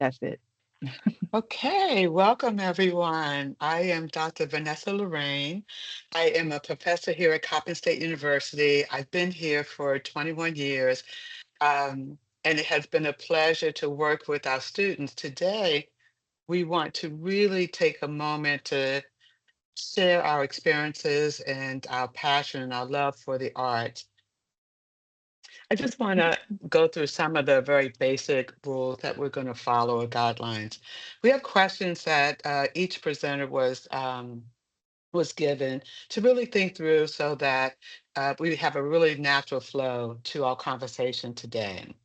That's it. Okay, welcome everyone. I am Dr. Vanessa Lorraine. I am a professor here at Coppin State University. I've been here for 21 years, and it has been a pleasure to work with our students. Today, we want to really take a moment to share our experiences and our passion and our love for the arts. I just want to go through some of the very basic rules that we're going to follow or guidelines. We have questions that each presenter was given to really think through so that we have a really natural flow to our conversation today.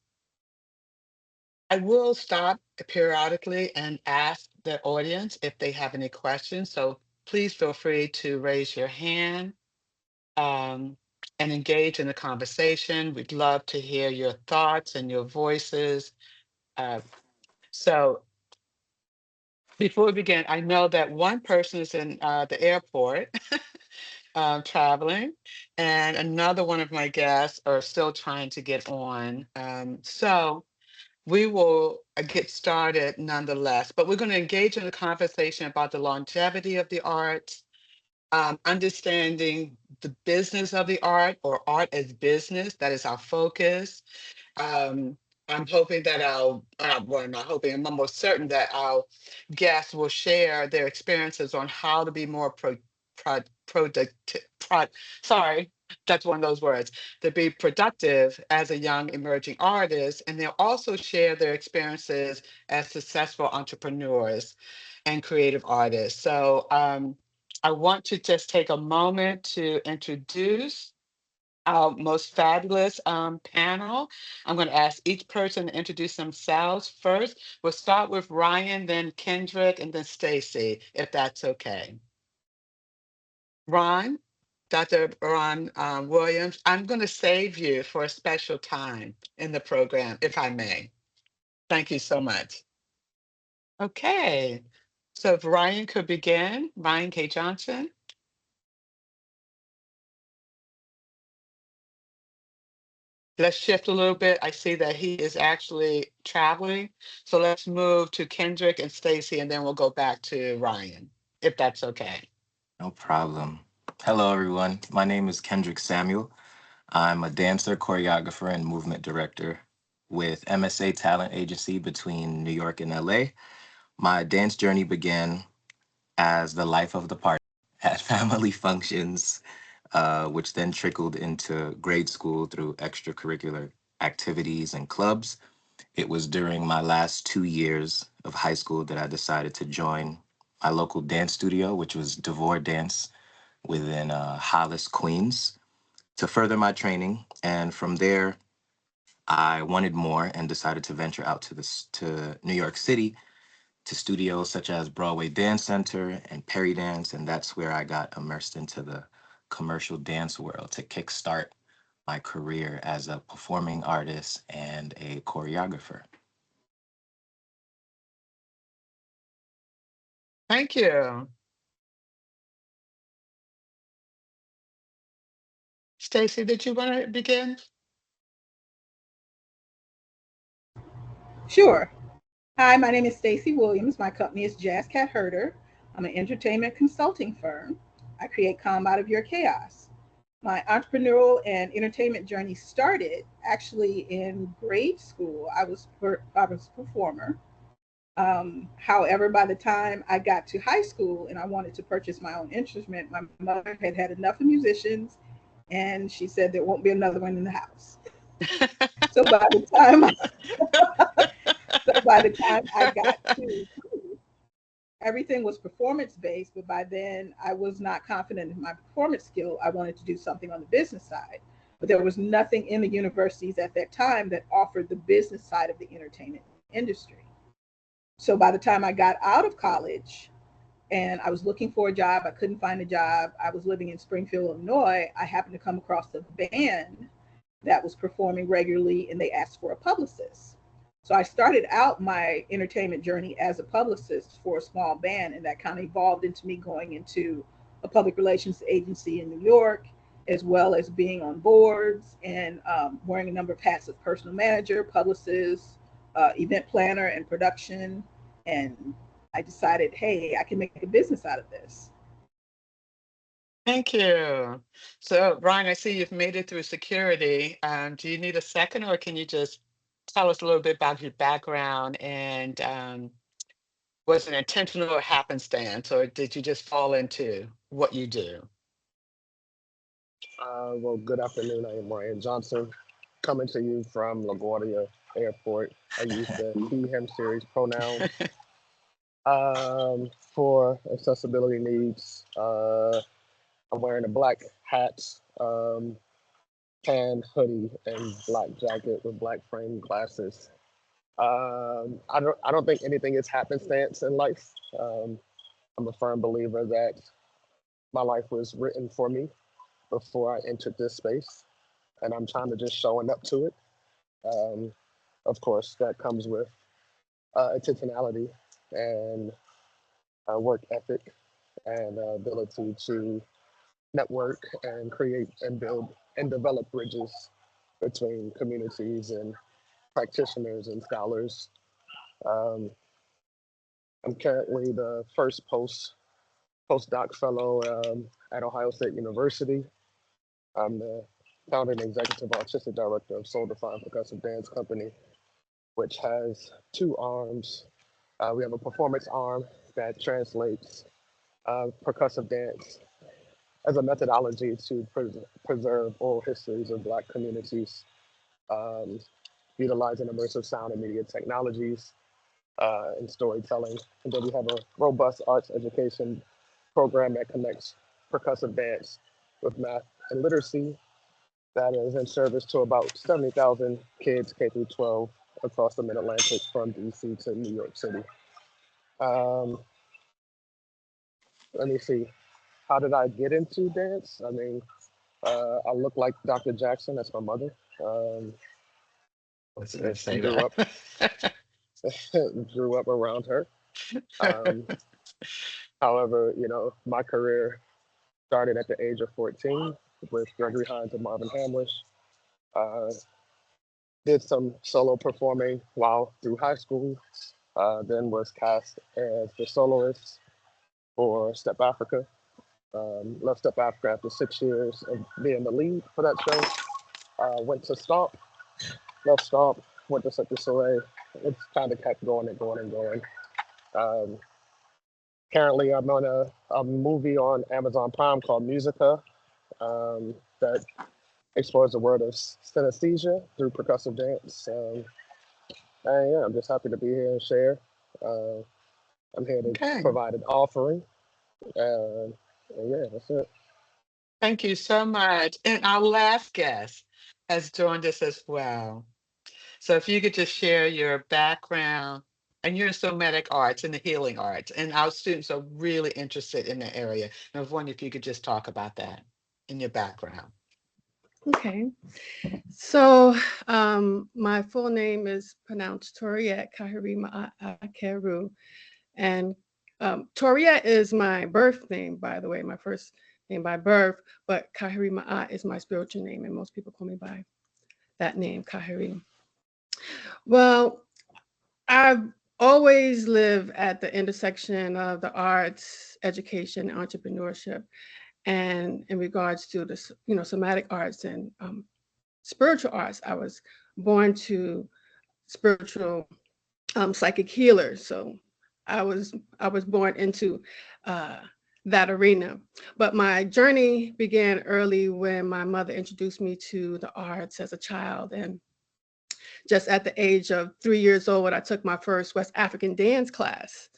I will stop periodically and ask the audience if they have any questions. So please feel free to raise your hand um, and engage in the conversation. We'd love to hear your thoughts and your voices. Uh, so before we begin, I know that one person is in the airport traveling, and another one of my guests are still trying to get on. So we will get started nonetheless, but we're going to engage in a conversation about the longevity of the arts, understanding the business of the art or art as business. That is our focus. Um, I'm hoping that well, I'm not hoping, I'm almost certain that our guests will share their experiences on how to be more productive, sorry, that's one of those words, to be productive as a young emerging artist. And they'll also share their experiences as successful entrepreneurs and creative artists. So I want to just take a moment to introduce our most fabulous panel. I'm going to ask each person to introduce themselves first. We'll start with Ryan, then Kendrick, and then Stacy, if that's okay. Ron, Dr. Ron Williams, I'm going to save you for a special time in the program, if I may. Thank you so much. Okay, so if Ryan could begin, Ryan K. Johnson. Let's shift a little bit. I see that he is actually traveling. So let's move to Kendrick and Stacy, and then we'll go back to Ryan, if that's okay. No problem. Hello, everyone. My name is Kendrick Samuel. I'm a dancer, choreographer, and movement director with MSA Talent Agency between New York and LA. My dance journey began as the life of the party at family functions, which then trickled into grade school through extracurricular activities and clubs. It was during my last 2 years of high school that I decided to join my local dance studio, which was DeVore Dance within Hollis, Queens, to further my training. And from there, I wanted more and decided to venture out to New York City to studios such as Broadway Dance Center and Perry Dance, and that's where I got immersed into the commercial dance world to kickstart my career as a performing artist and a choreographer. Thank you. Stacy, did you want to begin? Sure. Hi, my name is Stacy Williams. My company is Jazz Cat Herder. I'm an entertainment consulting firm. I create calm out of your chaos. My entrepreneurial and entertainment journey started actually in grade school. I was a performer. However, by the time I got to high school and I wanted to purchase my own instrument, my mother had had enough of musicians, and she said there won't be another one in the house. So by the time, so by the time I got to school, everything was performance based, but by then I was not confident in my performance skill. I wanted to do something on the business side, but there was nothing in the universities at that time that offered the business side of the entertainment industry. So by the time I got out of college and I was looking for a job, I couldn't find a job. I was living in Springfield, Illinois. I happened to come across a band that was performing regularly and they asked for a publicist. So I started out my entertainment journey as a publicist for a small band, and that kind of evolved into me going into a public relations agency in New York, as well as being on boards and wearing a number of hats as personal manager, publicist, event planner and production. And I decided, hey, I can make a business out of this. Thank you. So, Ryan, I see you've made it through security. Do you need a second, or can you just tell us a little bit about your background and was it intentional or happenstance, or did you just fall into what you do? Well, good afternoon. I am Ryan Johnson, coming to you from LaGuardia Airport. I use the he, him series pronouns for accessibility needs. I'm wearing a black hat, tan hoodie, and black jacket with black frame glasses. I don't think anything is happenstance in life. Um, I'm a firm believer that my life was written for me before I entered this space, and I'm trying to just showing up to it. Um, of course, that comes with intentionality and work ethic and ability to network and create and build and develop bridges between communities and practitioners and scholars. Um, I'm currently the first postdoc fellow at Ohio State University. I'm the founder and executive artistic director of Soul Defined Percussive Dance Company, which has two arms. We have a performance arm that translates percussive dance as a methodology to preserve oral histories of Black communities, um, utilizing immersive sound and media technologies and storytelling. And then we have a robust arts education program that connects percussive dance with math and literacy that is in service to about 70,000 kids K through 12 across the Mid Atlantic from DC to New York City. Um, Let me see. How did I get into dance? I mean, I look like Dr. Jackson. That's my mother. Um, I was going to say grew up that. grew up around her. Um, However, my career started at the age of 14 with Gregory Hines and Marvin Hamlish. Uh, did some solo performing while through high school. Then was cast as the soloist for Step Africa. Left Step Africa after 6 years of being the lead for that show. Went to Stomp, left Stomp, went to Cirque du Soleil. It's kind of kept going and going and going. Um, Currently, I'm on a movie on Amazon Prime called Musica that explores the world of synesthesia through percussive dance. And yeah, I'm just happy to be here and share. Uh, I'm here to Okay. provide an offering. And yeah, that's it. Thank you so much. And our last guest has joined us as well. So if you could just share your background, and you're in somatic arts and the healing arts, and our students are really interested in the area. And I was wondering if you could just talk about that in your background. Okay, so my full name is pronounced Toriette Kahirima Akeru, and Toriette is my birth name, by the way, my first name by birth, but Kahirima is my spiritual name, and most people call me by that name, Kahiri. Well, I've always lived at the intersection of the arts, education, and entrepreneurship, and in regards to the somatic arts and spiritual arts. I was born to spiritual psychic healers, so I was born into uh, that arena. But my journey began early when my mother introduced me to the arts as a child, and just at the age of 3 years old, I took my first West African dance class.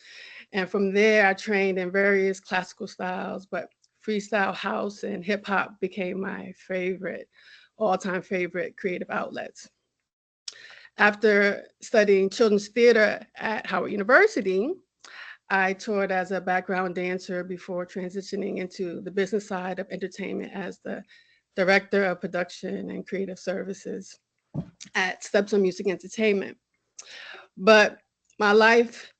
And from there, I trained in various classical styles, but freestyle house and hip hop became my favorite, all-time favorite creative outlets. After studying children's theater at Howard University, I toured as a background dancer before transitioning into the business side of entertainment as the director of production and creative services at Steps on Music Entertainment. But my life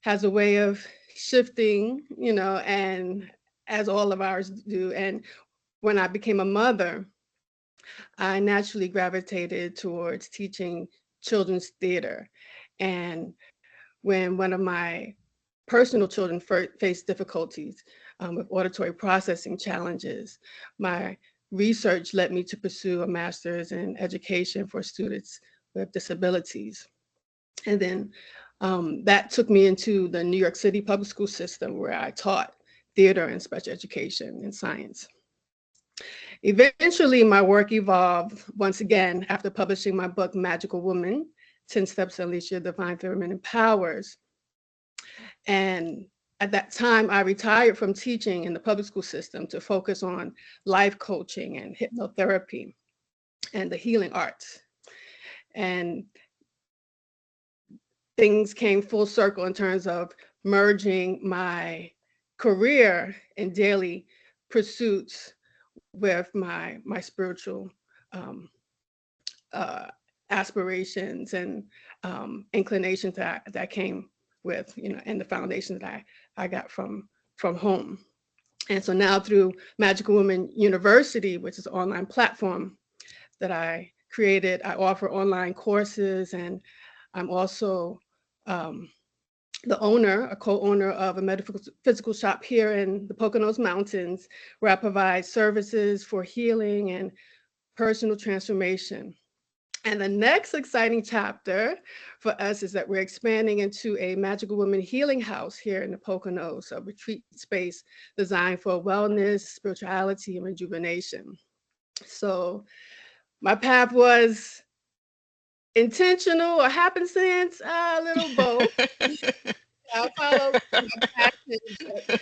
has a way of shifting, and as all of ours do. And when I became a mother, I naturally gravitated towards teaching children's theater. And when one of my personal children faced difficulties with auditory processing challenges, my research led me to pursue a master's in education for students with disabilities. And then that took me into the New York City public school system, where I taught theater and special education and science. Eventually, my work evolved once again after publishing my book, Magical Woman, 10 Steps to Unleash Your Divine Feminine Powers. And at that time, I retired from teaching in the public school system to focus on life coaching and hypnotherapy and the healing arts. And things came full circle in terms of merging my career and daily pursuits with my spiritual um, uh, aspirations and inclinations that came with, and the foundations that I got from home. And so now through Magical Woman University, which is an online platform that I created, I offer online courses, and I'm also um, a co-owner of a metaphysical shop here in the Poconos Mountains, where I provide services for healing and personal transformation. And the next exciting chapter for us is that we're expanding into a Magical Woman Healing House here in the Poconos, a retreat space designed for wellness, spirituality, and rejuvenation. So my path was intentional or happenstance, a little both. I followed my passion, but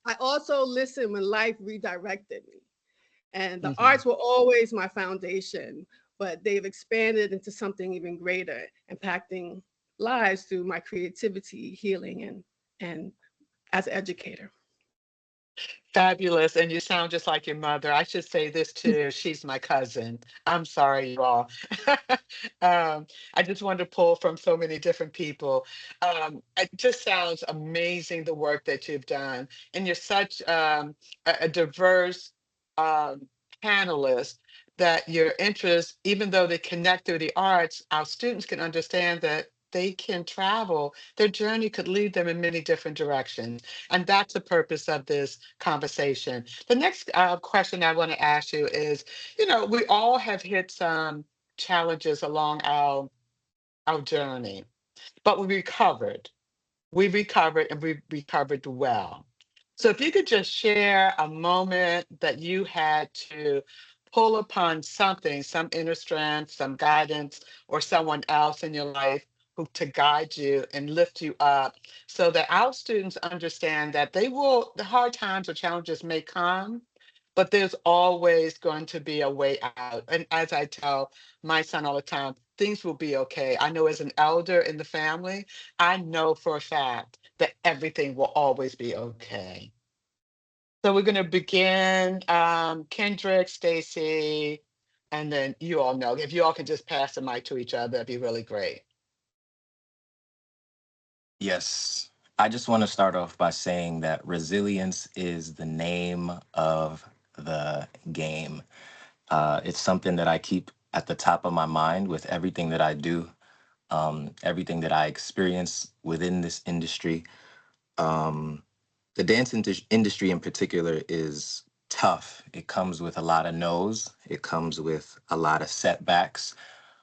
I also listened when life redirected me. And the Mhm. arts were always my foundation, but they've expanded into something even greater, impacting lives through my creativity, healing, and as an educator. Fabulous. And you sound just like your mother. I should say this too. She's my cousin. I'm sorry, you all. I just wanted to pull from so many different people. It just sounds amazing, the work that you've done. And you're such a diverse um, panelist that your interests, even though they connect through the arts, our students can understand that they can travel. Their journey could lead them in many different directions. And that's the purpose of this conversation. The next question I want to ask you is, we all have hit some challenges along our journey, but we recovered and we recovered well. So if you could just share a moment that you had to pull upon something, some inner strength, some guidance, or someone else in your life who to guide you and lift you up so that our students understand that the hard times or challenges may come, but there's always going to be a way out. And as I tell my son all the time, things will be okay. I know as an elder in the family, I know for a fact that everything will always be okay. So we're going to begin, Kendrick, Stacy, and then you all know. If you all can just pass the mic to each other, that'd be really great. Yes. I just want to start off by saying that resilience is the name of the game. It's something that I keep at the top of my mind with everything that I do, everything that I experience within this industry. Um, the industry in particular is tough. It comes with a lot of no's, it comes with a lot of setbacks.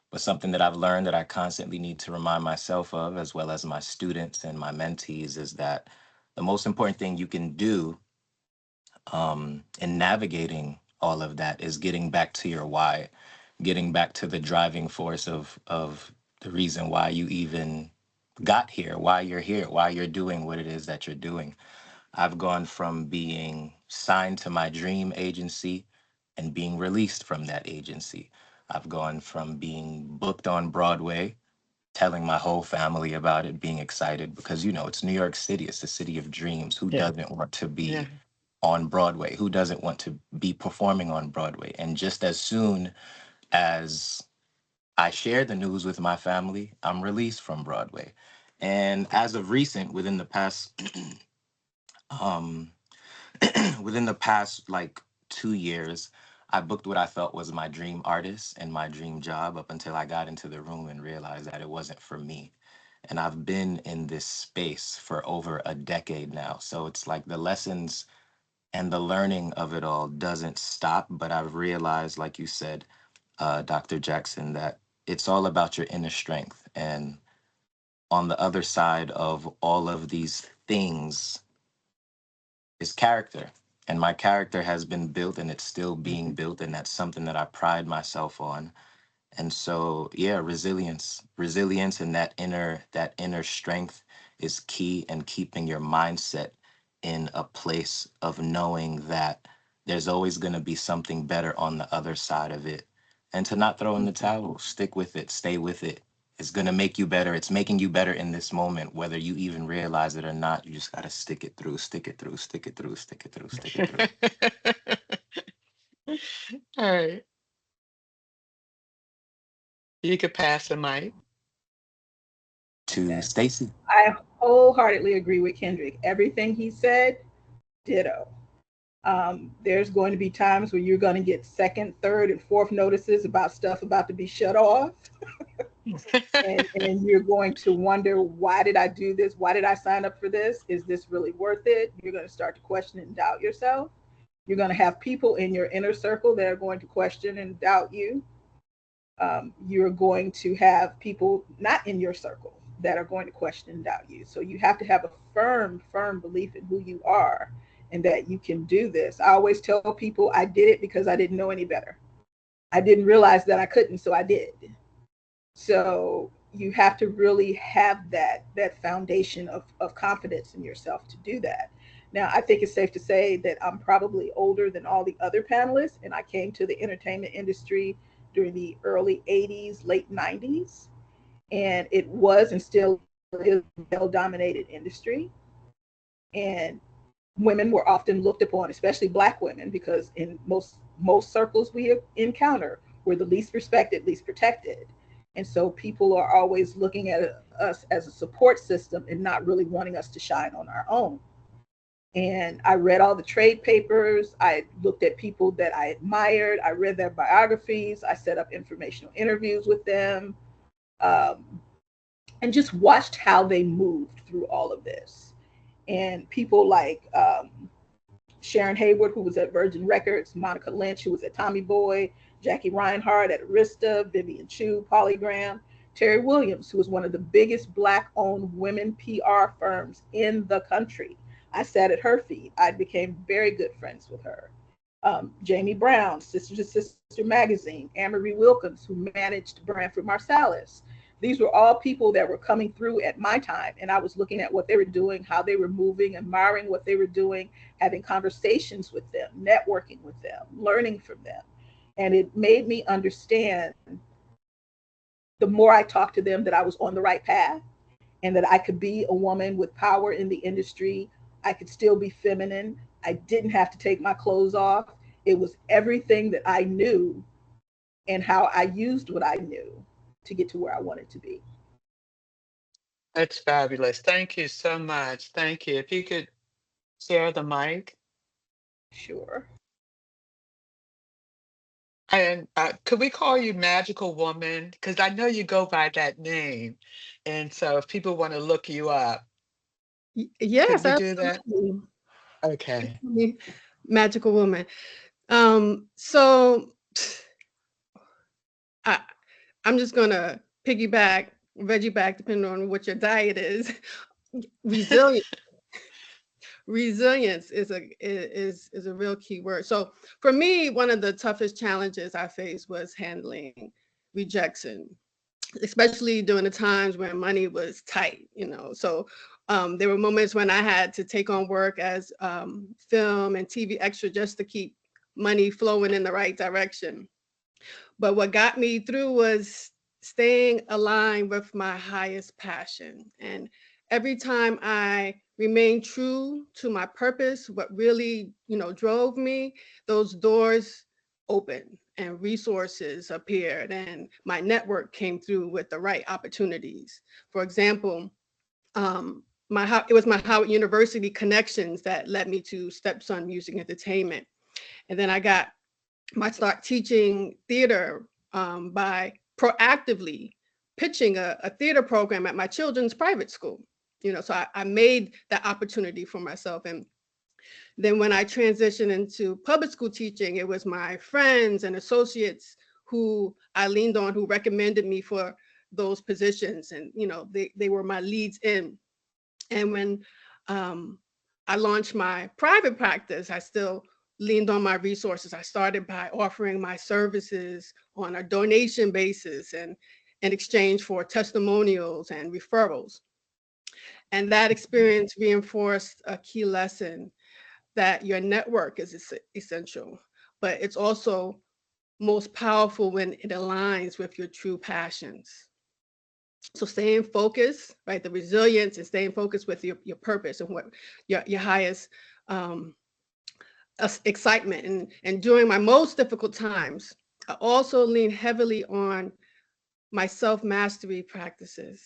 But something that I've learned that I constantly need to remind myself of, as well as my students and my mentees, is that the most important thing you can do in navigating all of that is getting back to your why, getting back to the driving force of the reason why you even got here, why you're here, why you're doing what it is that you're doing. I've gone from being signed to my dream agency and being released from that agency. I've gone from being booked on Broadway, telling my whole family about it, being excited because, it's New York City, it's the city of dreams. Who Yeah. doesn't want to Yeah. be on Broadway? Who doesn't want to be performing on Broadway? And just as soon as I share the news with my family, I'm released from Broadway. And as of recent, um, within the past like 2 years, I booked what I felt was my dream artist and my dream job up until I got into the room and realized that it wasn't for me. And I've been in this space for over a decade now. So it's like the lessons and the learning of it all doesn't stop. But I've realized, like you said, Dr. Jackson, that it's all about your inner strength. And on the other side of all of these things is character. And my character has been built and it's still being built. And that's something that I pride myself on. And so, yeah, resilience and that inner strength is key, and keeping your mindset in a place of knowing that there's always going to be something better on the other side of it. And to not throw in the towel, stick with it, stay with it. It's going to make you better. It's making you better in this moment, whether you even realize it or not. You just got to stick it through, stick it through, stick it through, stick it through, stick it through. All right. You could pass the mic. To Okay. Stacy. I wholeheartedly agree with Kendrick. Everything he said, ditto. There's going to be times where you're going to get second, third, and fourth notices about stuff about to be shut off. And you're going to wonder, why did I do this? Why did I sign up for this? Is this really worth it? You're going to start to question and doubt yourself. You're going to have people in your inner circle that are going to question and doubt you. You're going to have people not in your circle that are going to question and doubt you. So you have to have a firm belief in who you are and that you can do this. I always tell people I did it because I didn't know any better. I didn't realize that I couldn't, so I did. So you have to really have that foundation of confidence in yourself to do that. Now, I think it's safe to say that I'm probably older than all the other panelists, and I came to the entertainment industry during the early 80s, late 90s, and it was and still is a male-dominated industry. And women were often looked upon, especially Black women, because in most circles we encounter, we're the least respected, least protected. And so people are always looking at us as a support system and not really wanting us to shine on our own. And I read all the trade papers. I looked at people that I admired. I read their biographies. I set up informational interviews with them, and just watched how they moved through all of this. And people like Sharon Hayward, who was at Virgin Records, Monica Lynch, who was at Tommy Boy, Jackie Reinhardt at Arista, Vivian Chu, Polygram, Terry Williams, who was one of the biggest Black-owned women PR firms in the country. I sat at her feet. I became very good friends with her. Jamie Brown, Sister to Sister Magazine, Anne-Marie Wilkins, who managed Branford Marsalis. These were all people that were coming through at my time, and I was looking at what they were doing, how they were moving, admiring what they were doing, having conversations with them, networking with them, learning from them. And it made me understand, the more I talked to them, that I was on the right path and that I could be a woman with power in the industry. I could still be feminine. I didn't have to take my clothes off. It was everything that I knew and how I used what I knew to get to where I wanted to be. That's fabulous. Thank you so much. Thank you. If you could share the mic. Sure. And could we call you Magical Woman? Because I know you go by that name. And so if people want to look you up, could Yes, we do that? absolutely. Okay. Magical woman. So I, I'm just gonna piggyback, veggie back, depending on what your diet is. Resilience. Resilience is a real key word. So for me, one of the toughest challenges I faced was handling rejection, especially during the times when money was tight, So there were moments when I had to take on work as film and TV extra just to keep money flowing in the right direction. But what got me through was staying aligned with my highest passion. And every time I remained true to my purpose, what really, drove me, those doors opened and resources appeared and my network came through with the right opportunities. For example, it was my Howard University connections that led me to Stepson Music Entertainment. And then I got my start teaching theater by proactively pitching a theater program at my children's private school. So I made that opportunity for myself. And then when I transitioned into public school teaching, it was my friends and associates who I leaned on, who recommended me for those positions. And, they were my leads in. And when I launched my private practice, I still leaned on my resources. I started by offering my services on a donation basis and in exchange for testimonials and referrals. And that experience reinforced a key lesson that your network is essential, but it's also most powerful when it aligns with your true passions. So staying focused, right? The resilience and staying focused with your purpose and what your highest excitement. And during my most difficult times, I also lean heavily on my self-mastery practices,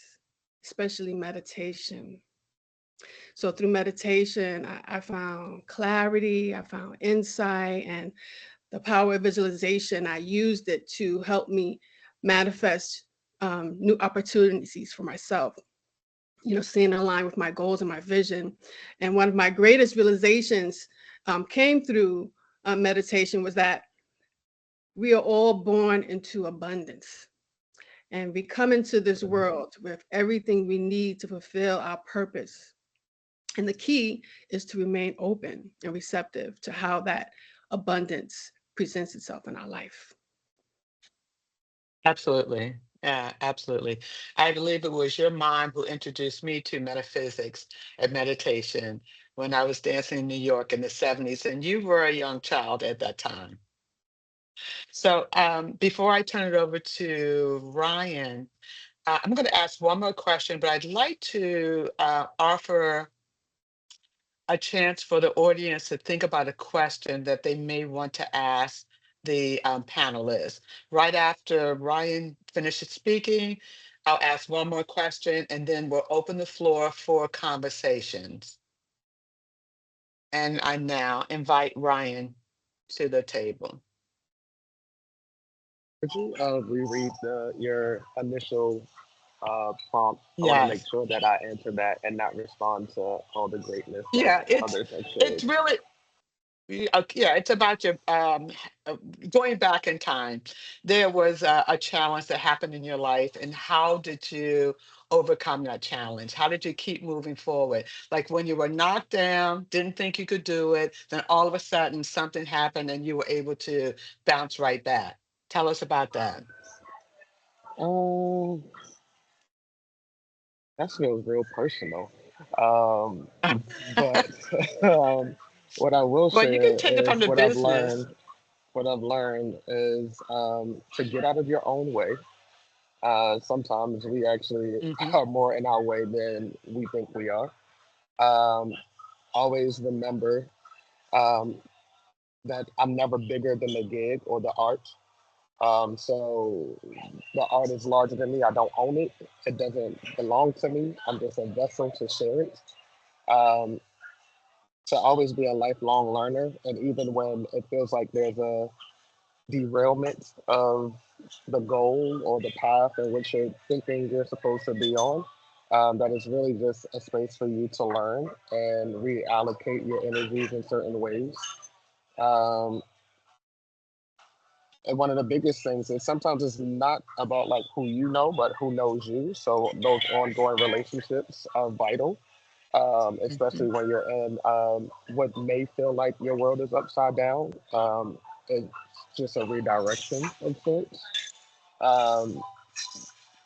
especially meditation. So through meditation, I found clarity, I found insight, and the power of visualization. I used it to help me manifest new opportunities for myself, staying in line with my goals and my vision. And one of my greatest realizations came through meditation was that we are all born into abundance. And we come into this world with everything we need to fulfill our purpose. And the key is to remain open and receptive to how that abundance presents itself in our life. Absolutely. Yeah, absolutely. I believe it was your mom who introduced me to metaphysics and meditation when I was dancing in New York in the 70s, and you were a young child at that time. So before I turn it over to Ryan, I'm going to ask one more question, but I'd like to offer a chance for the audience to think about a question that they may want to ask the panelists. Right after Ryan finishes speaking, I'll ask one more question and then we'll open the floor for conversations. And I now invite Ryan to the table. Could you reread your initial prompt? I want to make Yes. sure that I answer that and not respond to all the greatness that Yeah, others have it's shared. really yeah, it's about your going back in time. There was a challenge that happened in your life, and how did you overcome that challenge? How did you keep moving forward? Like when you were knocked down, didn't think you could do it, then all of a sudden something happened and you were able to bounce right back. Tell us about that. Um, that feels real personal. Um, Um, but um, what I will well, you can share take it is from the what I've business. learned. What I've learned is to get out of your own way. Sometimes we actually Hmm. are more in our way than we think we are. Um, Always remember um, that I'm never bigger than the gig or the art. So the art is larger than me. I don't own it. It doesn't belong to me. I'm just a vessel to share it. Um, to always be a lifelong learner, and even when it feels like there's a derailment of the goal or the path in which you're thinking you're supposed to be on, that is really just a space for you to learn and reallocate your energies in certain ways. Um, and one of the biggest things is sometimes it's not about like who you know, but who knows you. So those ongoing relationships are vital, Hmm. especially when you're in what may feel like your world is upside down. It's just a redirection of sorts. Um,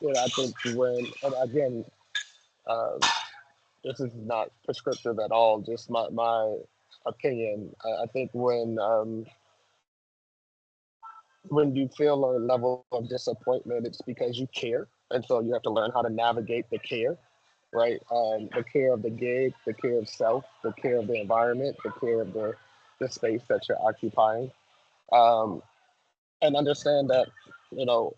I think when, and again, um, this is not prescriptive at all, just my opinion. I think when you feel a level of disappointment, it's because you care. And so you have to learn how to navigate the care, right? The care of the gig, the care of self, the care of the environment, the care of the space that you're occupying. Um, and understand that, you know,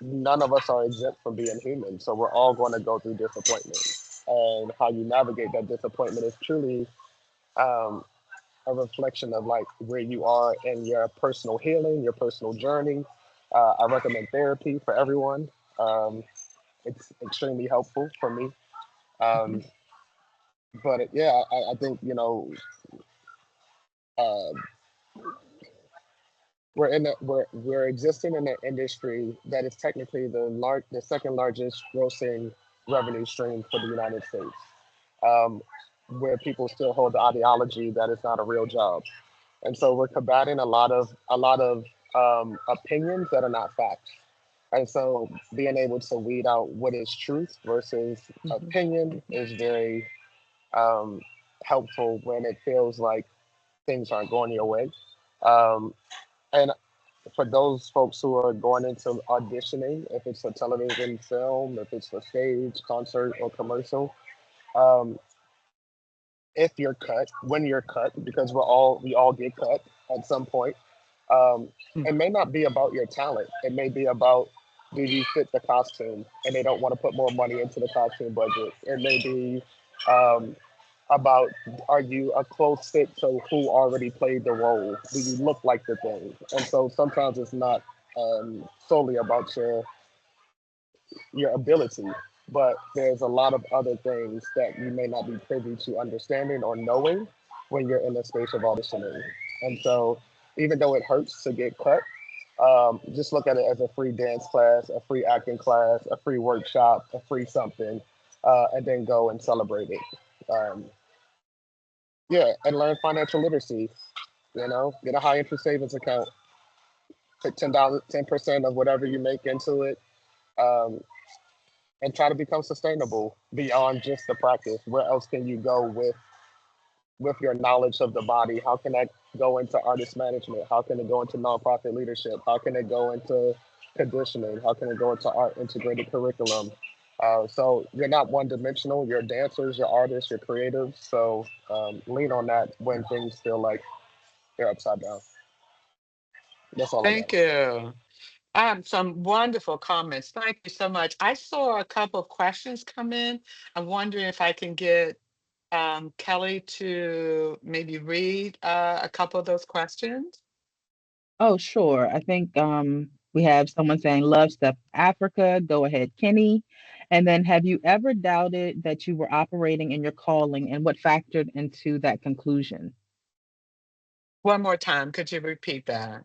none of us are exempt from being human. So we're all going to go through disappointment. And how you navigate that disappointment is truly um, a reflection of like where you are in your personal healing, your personal journey, I recommend therapy for everyone. It's extremely helpful for me. Um, but yeah, I think uh, we're existing in an industry that is technically the second largest grossing revenue stream for the United States, um, where people still hold the ideology that it's not a real job, and so we're combating a lot of opinions that are not facts. And so being able to weed out what is truth versus Mhm. opinion is very um, helpful when it feels like things aren't going your way. Um, and for those folks who are going into auditioning, if it's for television, film, if it's for stage, concert, or commercial, um, if you're cut, when you're cut, because we all get cut at some point. Um, Mm. it may not be about your talent. It may be about, do you fit the costume, and they don't want to put more money into the costume budget. It may be um, about, are you a close fit to who already played the role? Do you look like the thing? And so sometimes it's not solely about your ability, but there's a lot of other things that you may not be privy to understanding or knowing when you're in the space of auditioning. And so, even though it hurts to get cut, just look at it as a free dance class, a free acting class, a free workshop, a free something, and then go and celebrate it. Um, yeah, and learn financial literacy. Get a high interest savings account, put $10, 10% of whatever you make into it, um, and try to become sustainable beyond just the practice. Where else can you go with your knowledge of the body? How can that go into artist management? How can it go into nonprofit leadership? How can it go into conditioning? How can it go into art integrated curriculum? So you're not one dimensional. You're dancers, you're artists, you're creatives. So lean on that when things feel like they're upside down. That's all I got. Thank you. Some wonderful comments. Thank you so much. I saw a couple of questions come in. I'm wondering if I can get Kelly to maybe read a couple of those questions. Oh, sure. I think we have someone saying, love Step Africa. Go ahead, Kenny. And then, have you ever doubted that you were operating in your calling and what factored into that conclusion? One more time, could you repeat that?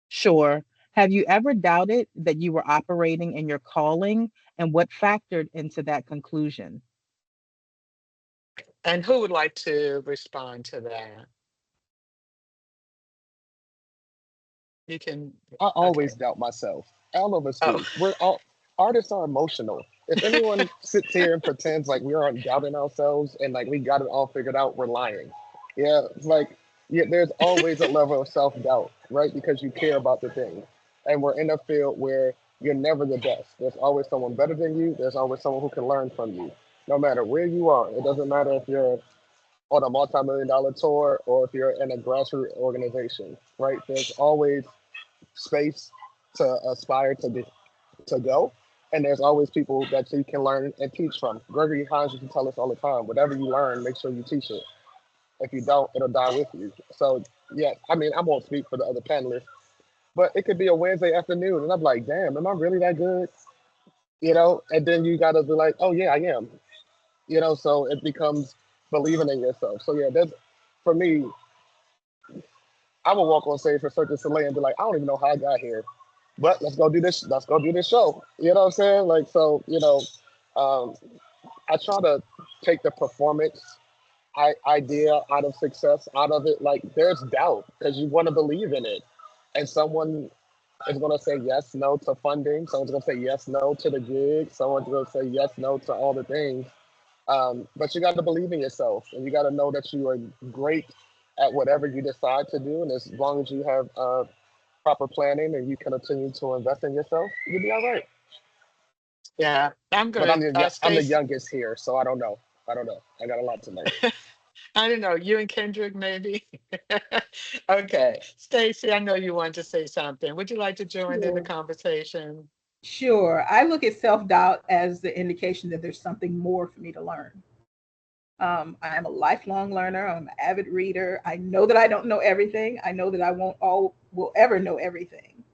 Sure. Have you ever doubted that you were operating in your calling and what factored into that conclusion? And who would like to respond to that? You can, I okay. always doubt myself. All of us Oh, do. We're all artists are emotional. If anyone sits here and pretends like we aren't doubting ourselves and like we got it all figured out, we're lying. Yeah, it's like there's always a level of self doubt, right? Because you care about the thing, and we're in a field where you're never the best. There's always someone better than you. There's always someone who can learn from you, no matter where you are. It doesn't matter if you're on a multi-million-dollar tour or if you're in a grassroots organization, right? There's always space to aspire to go. And there's always people that you can learn and teach from. Gregory Hines used to tell us all the time, whatever you learn, make sure you teach it. If you don't, it'll die with you. So yeah, I mean, I won't speak for the other panelists, but it could be a Wednesday afternoon, and I'm like, damn, am I really that good? And then you gotta be like, oh yeah, I am. So it becomes believing in yourself. So yeah, that's for me. I would walk on stage for Cirque du Soleil and be like, I don't even know how I got here, but let's go do this. Let's go do this show. You know what I'm saying? Like, so, um, I try to take the performance idea out of success, out of it. Like, there's doubt because you want to believe in it. And someone is going to say yes, no to funding. Someone's going to say yes, no to the gig. Someone's going to say yes, no to all the things. But you got to believe in yourself and you got to know that you are great at whatever you decide to do. And as long as you have proper planning and you can continue to invest in yourself, you'll be all right. yeah. I'm But going to, I'm the Stacy, youngest here, so I don't know. I don't know. I got a lot to learn. I don't know, you and Kendrick maybe? Okay. Stacy, I know you wanted to say something. Would you like to join in the Sure. conversation? Sure. I look at self-doubt as the indication that there's something more for me to learn. I am a lifelong learner. I'm an avid reader. I know that I don't know everything. I know that I won't all will ever know everything.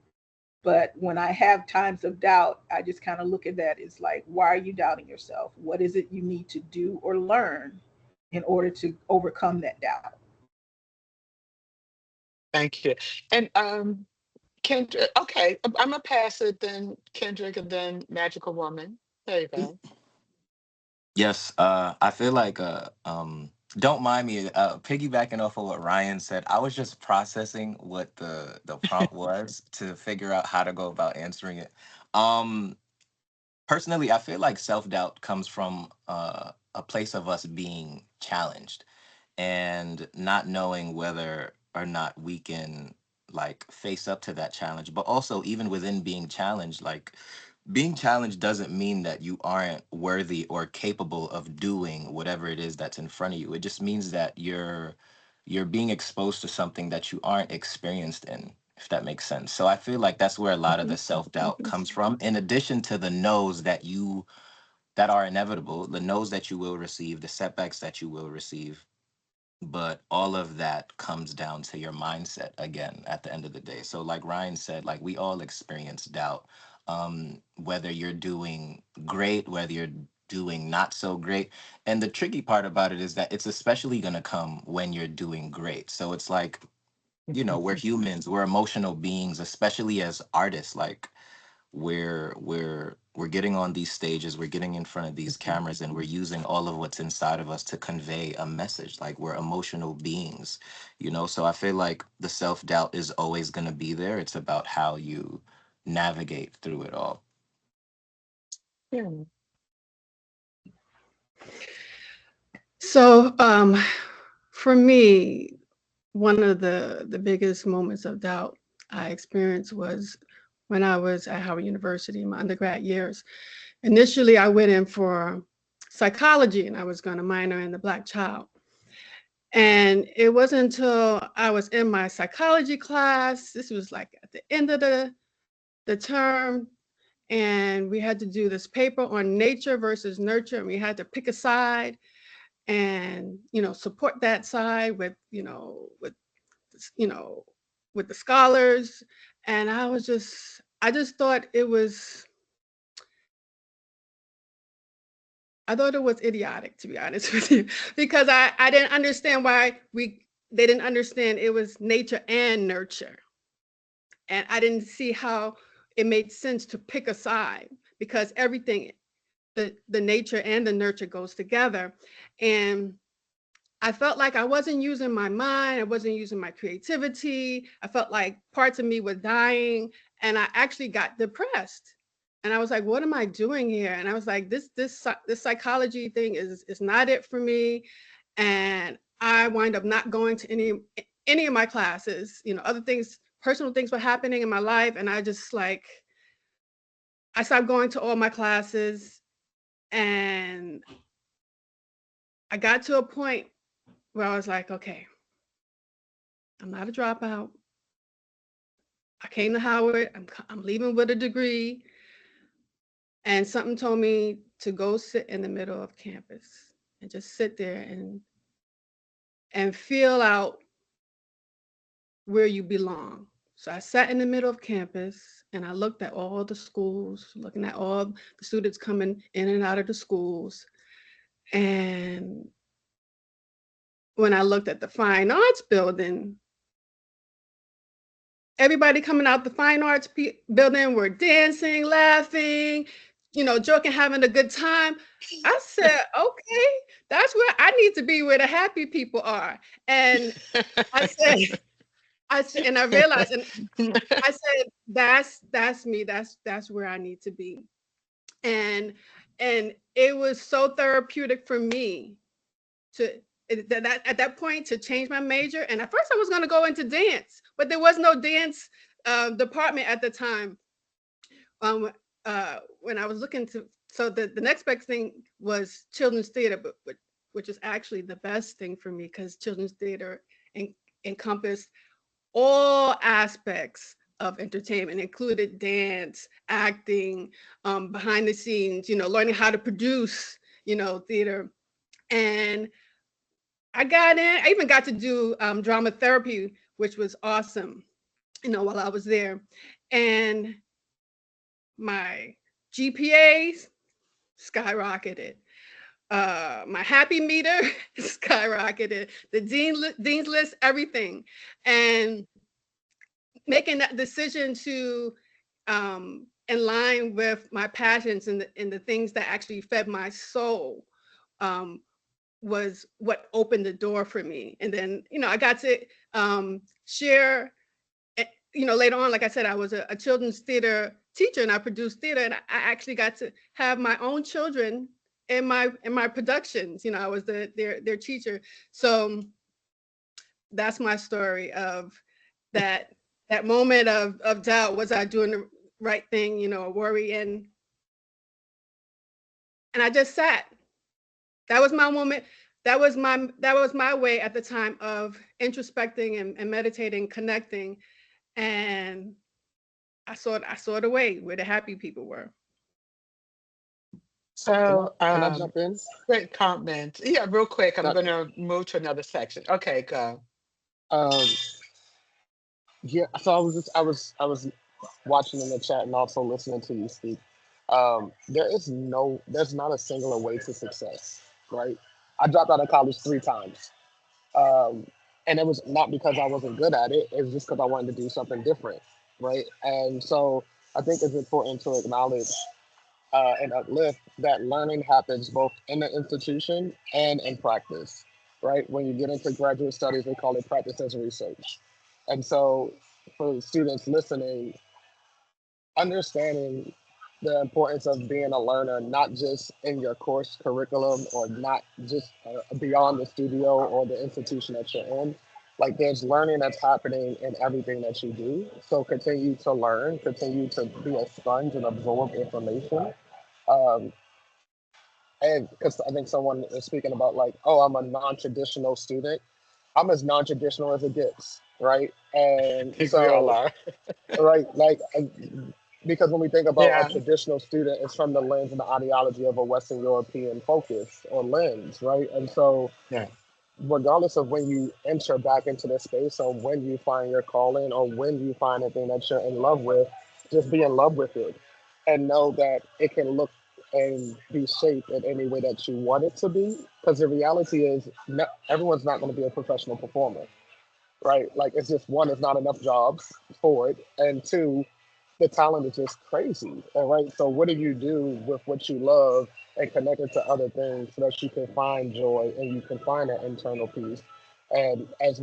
But when I have times of doubt, I just kind of look at that as like, why are you doubting yourself? What is it you need to do or learn in order to overcome that doubt? Thank you. And Kendrick, okay, I'm gonna pass it then, Kendrick, and then Magical Woman. There you go. Yes, I feel like don't mind me piggybacking off of what Ryan said. I was just processing what the prompt was to figure out how to go about answering it. Um, Personally, I feel like self-doubt comes from a place of us being challenged and not knowing whether or not we can like face up to that challenge. But also, even within being challenged, like being challenged doesn't mean that you aren't worthy or capable of doing whatever it is that's in front of you. It just means that you're being exposed to something that you aren't experienced in, if that makes sense. So I feel like that's where a lot of Mhm, the self-doubt mhm. comes from, in addition to the no's that are inevitable, the no's that you will receive, the setbacks that you will receive. But all of that comes down to your mindset again at the end of the day. So like Ryan said, like we all experience doubt, whether you're doing great, whether you're doing not so great. And the tricky part about it is that it's especially going to come when you're doing great. So it's like, we're humans, we're emotional beings, especially as artists. Like we're getting on these stages, we're getting in front of these cameras, and we're using all of what's inside of us to convey a message. Like we're emotional beings, so I feel like the self-doubt is always going to be there. It's about how you navigate through it all. Yeah. So for me, one of the biggest moments of doubt I experienced was when I was at Howard University in my undergrad years. Initially, I went in for psychology and I was going to minor in the Black child. And it wasn't until I was in my psychology class, this was like at the end of the term, and we had to do this paper on nature versus nurture, and we had to pick a side and support that side with you know with the scholars. And I just thought it was I thought it was idiotic, to be honest with you, because I didn't understand why they didn't understand it was nature and nurture. And I didn't see how it made sense to pick a side, because everything, the nature and the nurture goes together. And I felt like I wasn't using my mind, I wasn't using my creativity. I felt like parts of me were dying, and I actually got depressed. And I was like, what am I doing here? And I was like, this psychology thing is not it for me. And I wind up not going to any of my classes. Other things, personal things were happening in my life, and I stopped going to all my classes. And I got to a point where I was like, okay, I'm not a dropout. I came to Howard. I'm leaving with a degree. And something told me to go sit in the middle of campus and just sit there and feel out where you belong. So I sat in the middle of campus and I looked at all the schools, looking at all the students coming in and out of the schools. And when I looked at the fine arts building, everybody coming out the fine arts building were dancing, laughing, joking, having a good time. I said, okay, that's where I need to be, where the happy people are. And I said, and I realized, and I said, that's me. That's where I need to be. And it was so therapeutic for me to at that point to change my major. And at first I was going to go into dance, but there was no dance department at the time. When I was looking to, so the next best thing was children's theater, but which is actually the best thing for me, because children's theater encompassed all aspects of entertainment, included dance, acting, behind the scenes, learning how to produce, theater. And I got in. I even got to do drama therapy, which was awesome, while I was there. and my GPAs skyrocketed. My happy meter skyrocketed. The dean's list, everything, and making that decision to in line with my passions and the things that actually fed my soul um, was what opened the door for me. And then, I got to share, later on, like I said, I was a children's theater teacher and I produced theater, and I actually got to have my own children in my productions. I was their teacher. So that's my story of that moment of doubt. Was I doing the right thing? Worry, and I just sat. That was my moment. That was my way at the time of introspecting and meditating, connecting, and I saw the way where the happy people were. So, Can I jump in? great comment. Yeah, real quick, I'm Doc- gonna move to another section. Okay, go. Um, yeah, so I was watching in the chat and also listening to you speak. There's not a singular way to success, right? I dropped out of college 3 times. Um, and it was not because I wasn't good at it, it's just because I wanted to do something different, right? And so I think it's important to acknowledge and uplift that learning happens both in the institution and in practice, right? When you get into graduate studies, they call it practice as research. And so for students listening, understanding the importance of being a learner, not just in your course curriculum or not just beyond the studio or the institution that you're in. Like there's learning that's happening in everything that you do. So continue to learn, continue to be a sponge and absorb information. Um, and because I think someone is speaking about like, oh, I'm a non-traditional student. I'm as non-traditional as it gets, right? I And think we all so are. right? Because when we think about a Yeah, traditional student, it's from the lens and the ideology of a Western European focus or lens, right? And so, yeah, regardless of when you enter back into this space or when you find your calling or when you find a thing that you're in love with, just be in love with it and know that it can look and be shaped in any way that you want it to be. Because the reality is, everyone's not going to be a professional performer, right? Like it's just one, there's not enough jobs for it, and two, the talent is just crazy. All right, so what do you do with what you love and connect it to other things so that you can find joy and you can find that internal peace? And as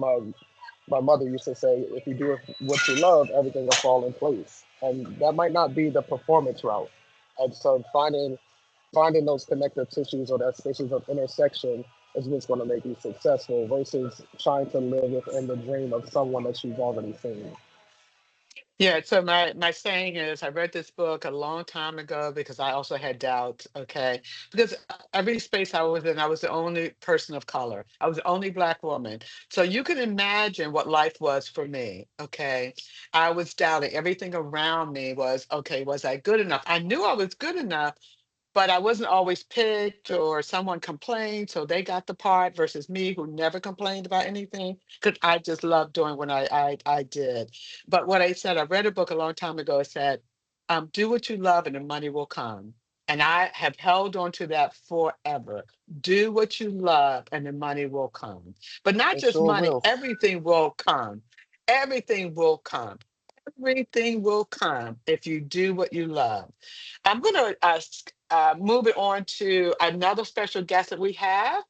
my mother used to say, if you do what you love, everything will fall in place. And that might not be the performance route. And so finding those connective tissues or that spaces of intersection is what's going to make you successful versus trying to live within the dream of someone that you've already seen. yeah. So my saying is, I read this book a long time ago because I also had doubts. Okay, because every space I was in, I was the only person of color. I was the only Black woman. So you can imagine what life was for me. Okay, I was doubting everything around me. Was okay. Was I good enough? I knew I was good enough, but I wasn't always picked or someone complained, so they got the part versus me who never complained about anything because I just loved doing what I did. But what I said, I read a book a long time ago. It said, do what you love and the money will come. And I have held on to that forever. Do what you love and the money will come. But not It just sure money, will. everything will come. Everything will come. Everything will come if you do what you love. I'm going to move it on to another special guest that we have.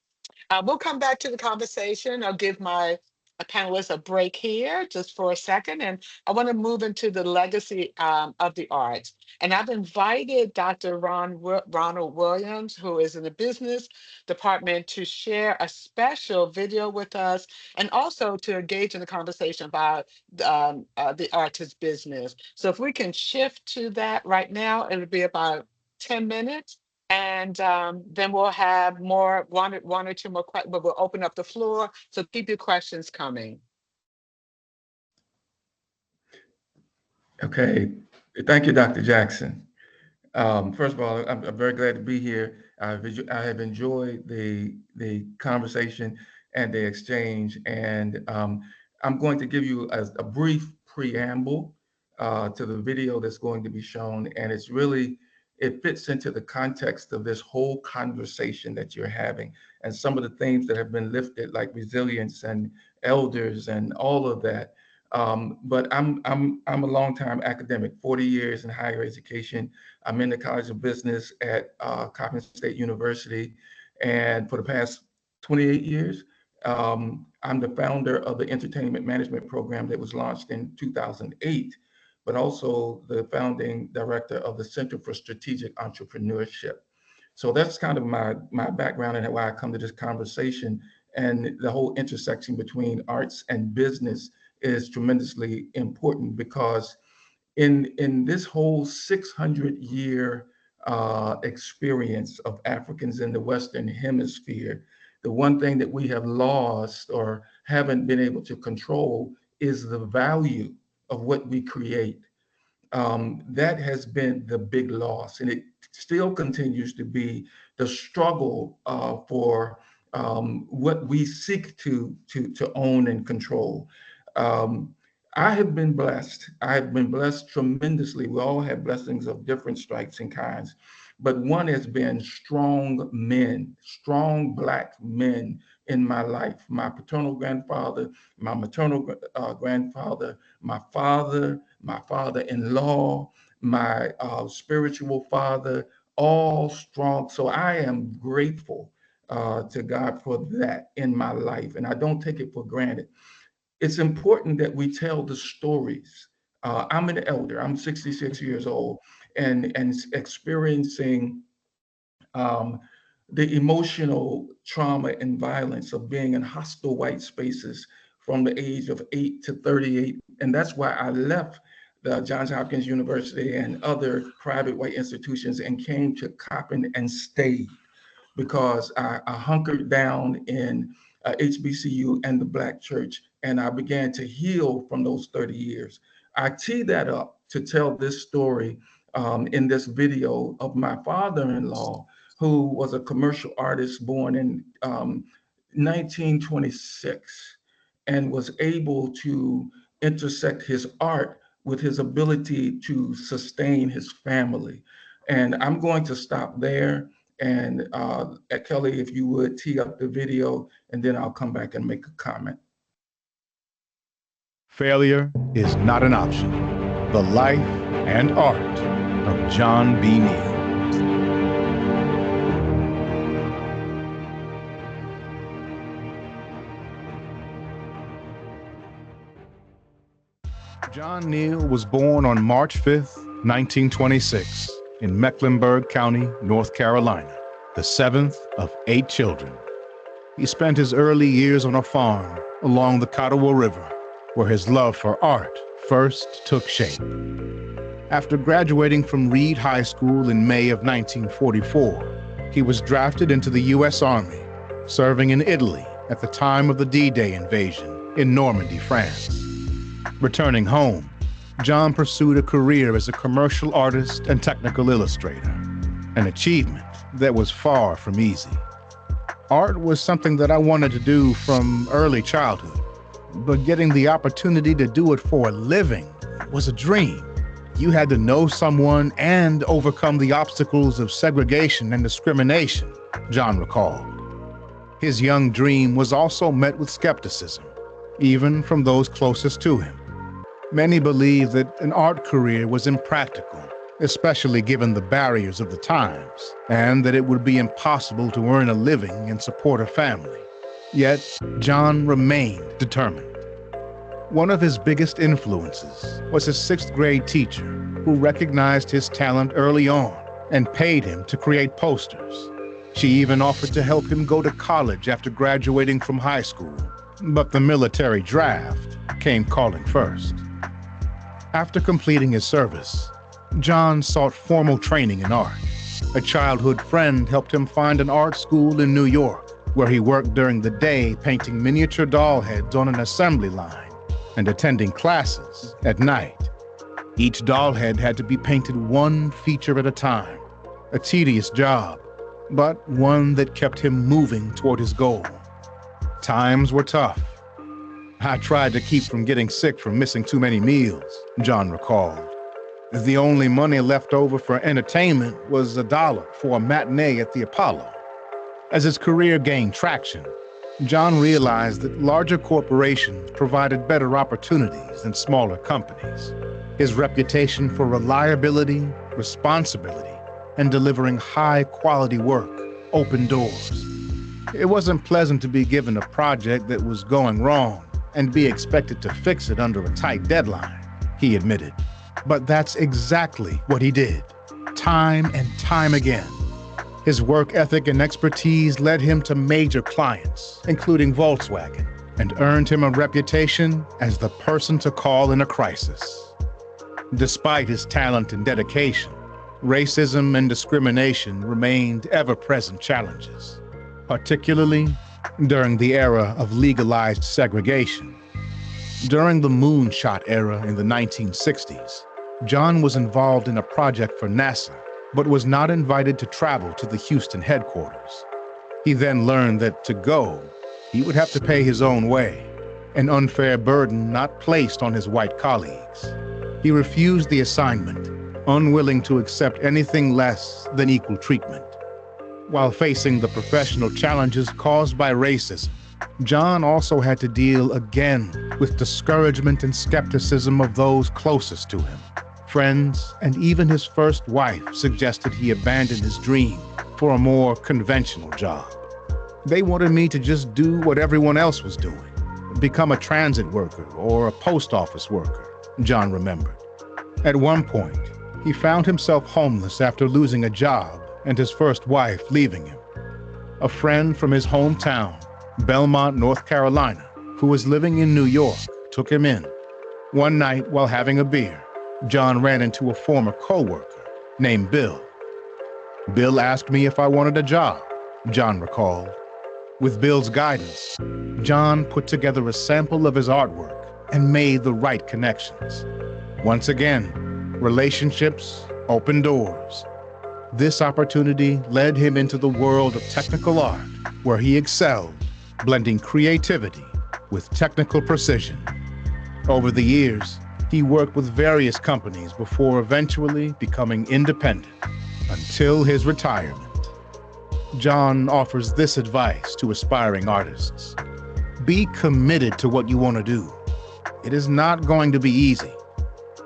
We'll come back to the conversation. I'll give my panelists a break here just for a second. And I want to move into the legacy of the arts. And I've invited Dr. Ronald Williams, who is in the business department, to share a special video with us and also to engage in the conversation about the artist business. So if we can shift to that right now, it'll be about 10 minutes. And then we'll have one or two more questions, but we'll open up the floor. So keep your questions coming. Okay. Thank you, Dr. Jackson. First of all, I'm very glad to be here. I have enjoyed the conversation and the exchange, and I'm going to give you a brief preamble to the video that's going to be shown. And it fits into the context of this whole conversation that you're having and some of the themes that have been lifted, like resilience and elders and all of that. But I'm a longtime academic, 40 years in higher education. I'm in the College of Business at Coppin State University, and for the past 28 years, I'm the founder of the entertainment management program that was launched in 2008, but also the founding director of the Center for Strategic Entrepreneurship. So that's kind of my background and why I come to this conversation. And the whole intersection between arts and business is tremendously important because in this whole 600-year experience of Africans in the Western Hemisphere, the one thing that we have lost or haven't been able to control is the value of what we create. That has been the big loss, and it still continues to be the struggle for what we seek to own and control. Um, I have been blessed. I have been blessed tremendously. We all have blessings of different stripes and kinds, but one has been strong men, strong Black men in my life. My paternal grandfather, my maternal grandfather, my father-in-law, my spiritual father, all strong. So I am grateful to God for that in my life, and I don't take it for granted. It's important that we tell the stories. I'm an elder. I'm 66 years old, and experiencing um, the emotional trauma and violence of being in hostile white spaces from the age of 8 to 38. And that's why I left the Johns Hopkins University and other private white institutions and came to Coppin and stayed because I hunkered down in HBCU and the Black church, and I began to heal from those 30 years. I tee that up to tell this story in this video of my father-in-law, who was a commercial artist born in 1926 and was able to intersect his art with his ability to sustain his family. And I'm going to stop there. And Kelly, if you would tee up the video, and then I'll come back and make a comment. Failure is not an option. The life and art of John B. Neal. John Neal was born on March 5th, 1926, in Mecklenburg County, North Carolina, the seventh of 8 children. He spent his early years on a farm along the Catawba River, where his love for art first took shape. After graduating from Reed High School in May of 1944, he was drafted into the U.S. Army, serving in Italy at the time of the D-Day invasion in Normandy, France. Returning home, John pursued a career as a commercial artist and technical illustrator, an achievement that was far from easy. Art was something that I wanted to do from early childhood, but getting the opportunity to do it for a living was a dream. You had to know someone and overcome the obstacles of segregation and discrimination, John recalled. His young dream was also met with skepticism, even from those closest to him. Many believed that an art career was impractical, especially given the barriers of the times, and that it would be impossible to earn a living and support a family. Yet, John remained determined. One of his biggest influences was his 6th grade teacher, who recognized his talent early on and paid him to create posters. She even offered to help him go to college after graduating from high school, but the military draft came calling first. After completing his service, John sought formal training in art. A childhood friend helped him find an art school in New York, where he worked during the day painting miniature doll heads on an assembly line and attending classes at night. Each doll head had to be painted one feature at a time, a tedious job, but one that kept him moving toward his goal. Times were tough. I tried to keep from getting sick from missing too many meals, John recalled. The only money left over for entertainment was $1 for a matinee at the Apollo. As his career gained traction, John realized that larger corporations provided better opportunities than smaller companies. His reputation for reliability, responsibility, and delivering high-quality work opened doors. It wasn't pleasant to be given a project that was going wrong and be expected to fix it under a tight deadline, he admitted. But that's exactly what he did, time and time again. His work ethic and expertise led him to major clients, including Volkswagen, and earned him a reputation as the person to call in a crisis. Despite his talent and dedication, racism and discrimination remained ever-present challenges, particularly during the era of legalized segregation. During the moonshot era in the 1960s, John was involved in a project for NASA, but was not invited to travel to the Houston headquarters. He then learned that to go, he would have to pay his own way, an unfair burden not placed on his white colleagues. He refused the assignment, unwilling to accept anything less than equal treatment. While facing the professional challenges caused by racism, John also had to deal again with discouragement and skepticism of those closest to him. Friends and even his first wife suggested he abandon his dream for a more conventional job. They wanted me to just do what everyone else was doing, become a transit worker or a post office worker, John remembered. At one point, he found himself homeless after losing a job and his first wife leaving him. A friend from his hometown, Belmont, North Carolina, who was living in New York, took him in. One night, while having a beer, John ran into a former co-worker named Bill. Bill asked me if I wanted a job, John recalled. With Bill's guidance, John put together a sample of his artwork and made the right connections. Once again, relationships opened doors. This opportunity led him into the world of technical art, where he excelled, blending creativity with technical precision. Over the years, he worked with various companies before eventually becoming independent, until his retirement. John offers this advice to aspiring artists. Be committed to what you want to do. It is not going to be easy.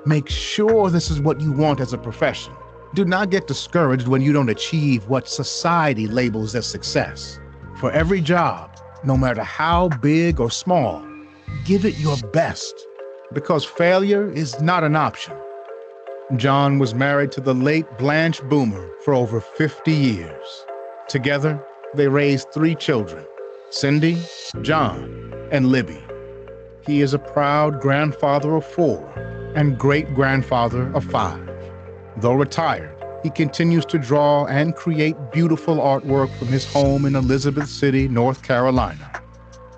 Make sure this is what you want as a profession. Do not get discouraged when you don't achieve what society labels as success. For every job, no matter how big or small, give it your best, because failure is not an option. John was married to the late Blanche Boomer for over 50 years. Together, they raised 3 children, Cindy, John, and Libby. He is a proud grandfather of 4 and great-grandfather of 5. Though retired, he continues to draw and create beautiful artwork from his home in Elizabeth City, North Carolina.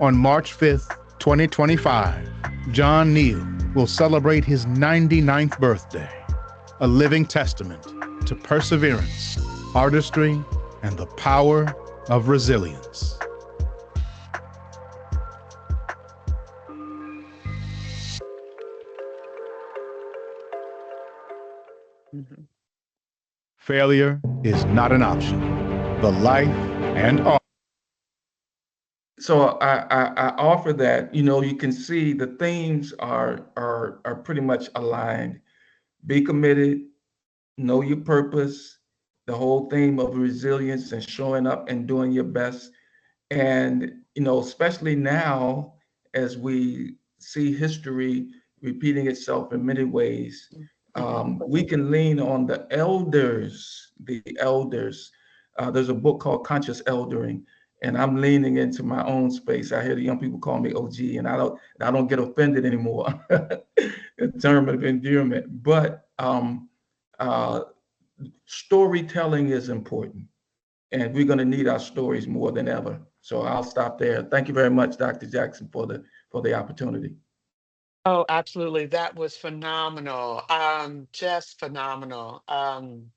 On March 5th, 2025, John Neal will celebrate his 99th birthday, a living testament to perseverance, artistry, and the power of resilience. Mhm. Failure is not an option. The life and art. So I offer that, you can see the themes are pretty much aligned. Be committed, know your purpose, the whole theme of resilience and showing up and doing your best. And, especially now as we see history repeating itself in many ways, we can lean on the elders, the elders. There's a book called Conscious Eldering, and I'm leaning into my own space. I hear the young people call me OG, and I don't get offended anymore. A term of endearment. But uh, storytelling is important, and we're going to need our stories more than ever. So I'll stop there. Thank you very much, Dr. Jackson, for the opportunity. Oh, absolutely. That was phenomenal. Just phenomenal. I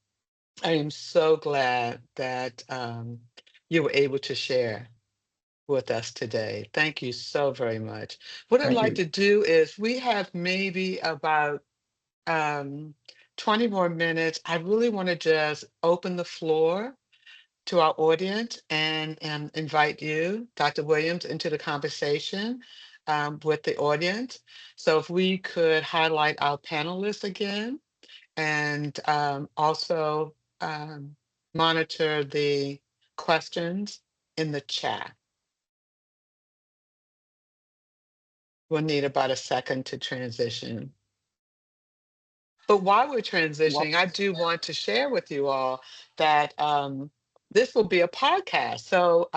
am so glad that you were able to share. with us today. Thank you so very much. What I'd Thank like you. to do is we have maybe about 20 more minutes. I really want to just open the floor to our audience and invite you, Dr. Williams, into the conversation with the audience. So if we could highlight our panelists again and also monitor the questions in the chat. We'll need about a second to transition. But while we're Well, transitioning, I do want to share with you all that this will be a podcast. So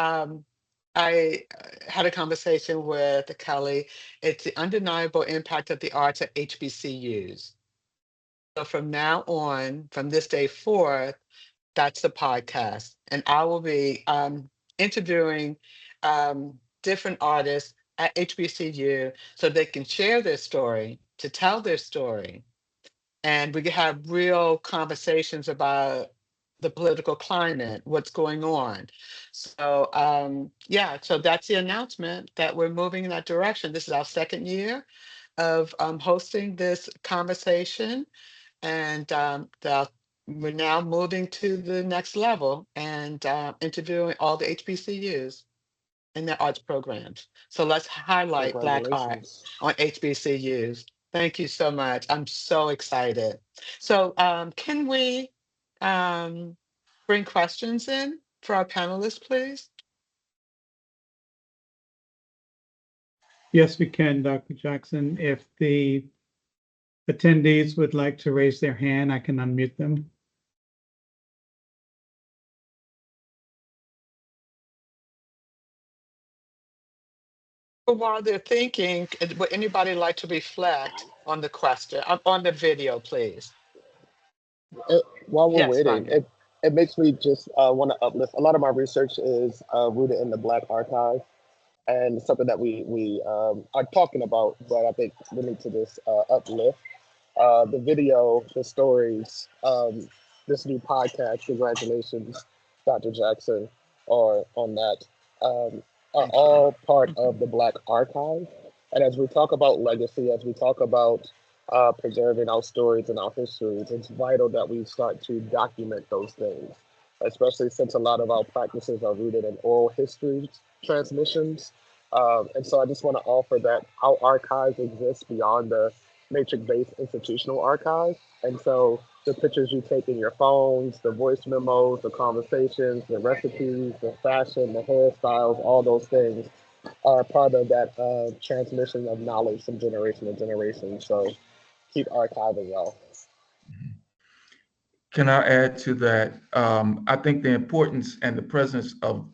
I had a conversation with Kelly. It's the undeniable impact of the arts at HBCUs. So from now on, from this day forth, that's the podcast. And I will be interviewing different artists at HBCU so they can share their story, to tell their story. And we can have real conversations about the political climate, what's going on. So yeah, so that's the announcement that we're moving in that direction. This is our second year of hosting this conversation. And we're now moving to the next level and interviewing all the HBCUs in their arts programs. So let's highlight Black art congratulations. on HBCUs. Thank you so much. I'm so excited. So can we bring questions in for our panelists, please? Yes, we can, Dr. Jackson. If the attendees would like to raise their hand, I can unmute them. But while they're thinking, would anybody like to reflect on the question, on the video, please? While we're Yes, waiting, Vanya. it makes me just want to uplift. A lot of my research is rooted in the Black archive, and something that we are talking about, but I think we need to just uplift. The video, the stories, this new podcast. Congratulations, Dr. Jackson, or on that. Are Thank you. all part of the Black Archive. And as we talk about legacy, as we talk about preserving our stories and our histories, it's vital that we start to document those things, especially since a lot of our practices are rooted in oral history transmissions. And so I just want to offer that our archives exist beyond the matrix-based institutional archive. And so the pictures you take in your phones, the voice memos, the conversations, the recipes, the fashion, the hairstyles, all those things are part of that transmission of knowledge from generation to generation. So keep archiving, y'all. Can I add to that? I think the importance and the presence of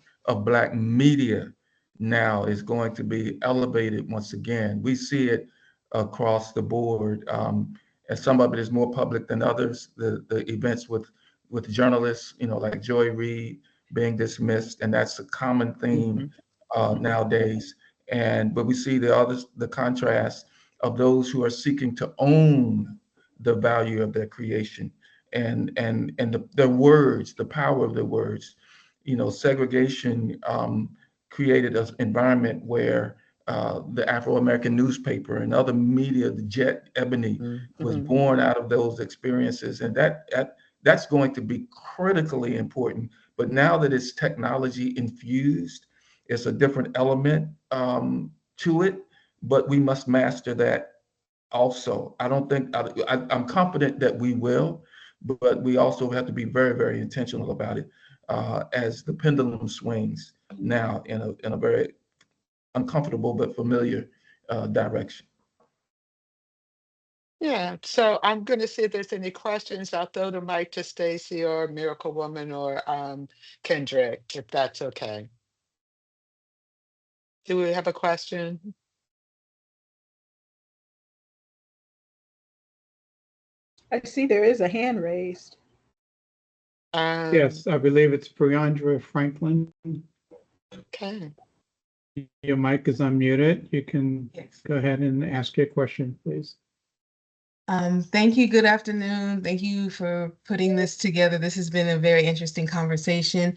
Black media now is going to be elevated once again. We see it across the board, and some of it is more public than others. The events with journalists, like Joy Reid being dismissed, and that's a common theme Mhm. nowadays. But we see the contrast of those who are seeking to own the value of their creation and the words, the power of the words. Segregation created an environment where the Afro-American newspaper and other media, the Jet Ebony, was Mhm. born out of those experiences, and that's going to be critically important. But now that it's technology infused, it's a different element to it, but we must master that also. I don't think I'm confident that we will, but we also have to be very, very intentional about it as the pendulum swings now in a very uncomfortable but familiar direction. Yeah, so I'm going to see if there's any questions. I'll throw the mic to Stacy or Miracle Woman or Kendrick, if that's okay. Do we have a question? I see there is a hand raised. Um, Yes, I believe it's Briandra Franklin. okay. Your mic is unmuted. You can go ahead and ask your question, please. Thank you. Good afternoon. Thank you for putting this together. This has been a very interesting conversation.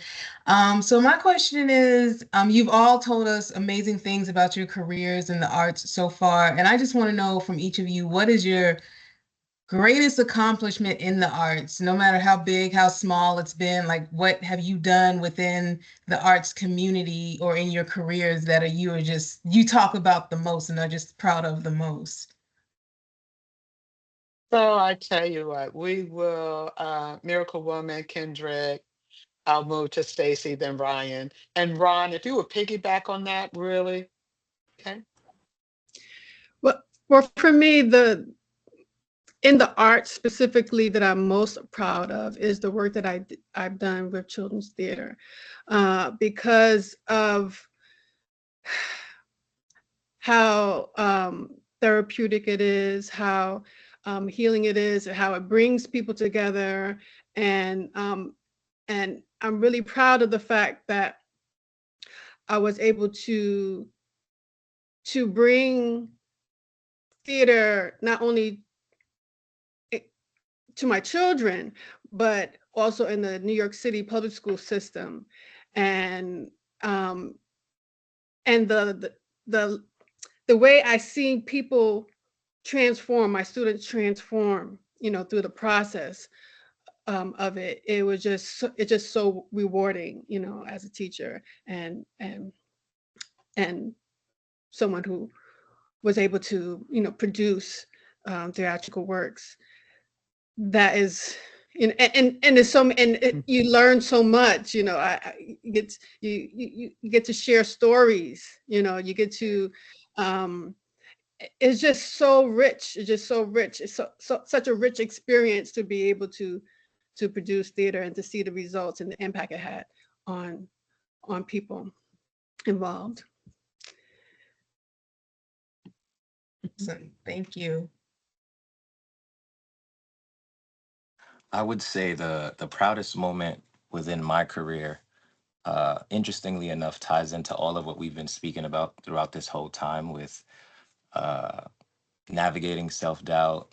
So my question is, you've all told us amazing things about your careers in the arts so far, and I just want to know from each of you, what is your greatest accomplishment in the arts, no matter how big, how small it's been? Like, what have you done within the arts community or in your careers that you talk about the most and are just proud of the most? So I tell you what, we will, Miracle Woman, Kendrick, I'll move to Stacy, then Ryan. And Ron, if you would piggyback on that, really, okay? Well, for me, in the art specifically that I'm most proud of is the work that I've done with children's theater, because of how therapeutic it is, how healing it is, how it brings people together, and I'm really proud of the fact that I was able to bring theater not only to my children, but also in the New York City public school system, and um, and the way I see people transform, my students transform, through the process of it. It's just so rewarding, as a teacher and someone who was able to, produce theatrical works. That is, and it's so, and you learn so much. You get you get to share stories. You get to. It's just so rich. It's just so rich. It's such a rich experience to be able to produce theater and to see the results and the impact it had on people involved. So, thank you. I would say the proudest moment within my career, interestingly enough, ties into all of what we've been speaking about throughout this whole time with uh, navigating self doubt,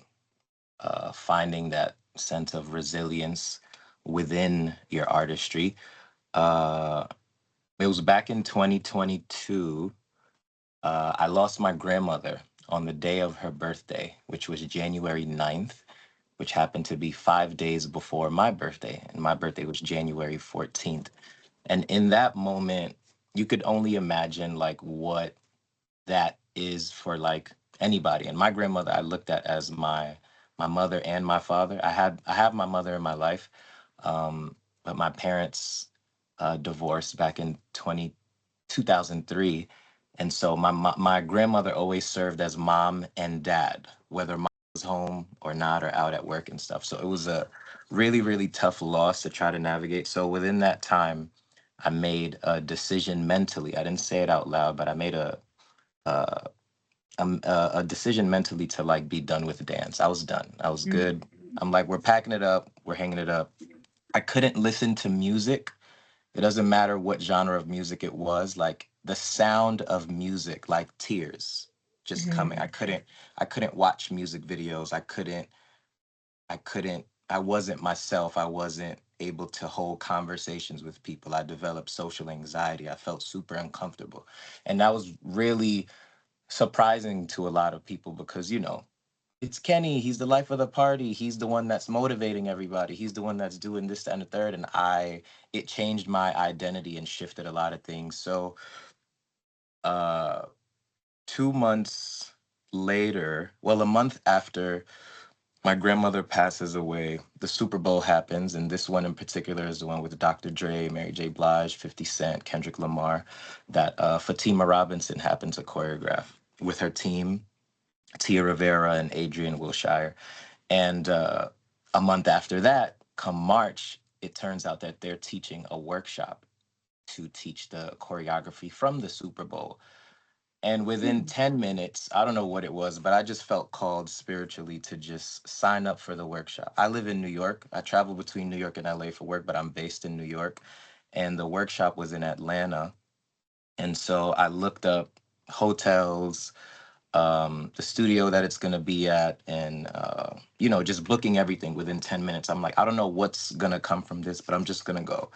finding that sense of resilience within your artistry. Uh, it was back in 2022. I lost my grandmother on the day of her birthday, which was January 9th, which happened to be 5 days before my birthday. And my birthday was January 14th. And in that moment, you could only imagine like what that is for like anybody. And my grandmother I looked at as my mother and my father. I have my mother in my life, but my parents divorced back in 2003. And so my grandmother always served as mom and dad, whether mom was home or not or out at work and stuff. So it was a really, really tough loss to try to navigate. So within that time, I made a decision mentally. I didn't say it out loud, but I made a, a decision mentally to like be done with dance. I was done. I was good. I'm like, we're packing it up. We're hanging it up. I couldn't listen to music. It doesn't matter what genre of music it was, like the sound of music, like tears just coming. I couldn't watch music videos. I wasn't myself. I wasn't able to hold conversations with people. I developed social anxiety. I felt super uncomfortable. And that was really surprising to a lot of people because, it's Kenny. He's the life of the party. He's the one that's motivating everybody. He's the one that's doing this, that, and the third. And it changed my identity and shifted a lot of things. So, uh, 2 months later, well, a month after my grandmother passes away, the Super Bowl happens. And this one in particular is the one with Dr. Dre, Mary J. Blige, 50 Cent, Kendrick Lamar, that Fatima Robinson happened to choreograph with her team, Tia Rivera and Adrian Wilshire. And a month after that, come March, it turns out that they're teaching a workshop to teach the choreography from the Super Bowl. And within 10 minutes, I don't know what it was, but I just felt called spiritually to just sign up for the workshop. I live in New York. I travel between New York and LA for work, but I'm based in New York. And the workshop was in Atlanta. And so I looked up hotels, the studio that it's gonna be at, and just booking everything within 10 minutes. I'm like, I don't know what's gonna come from this, but I'm just gonna go.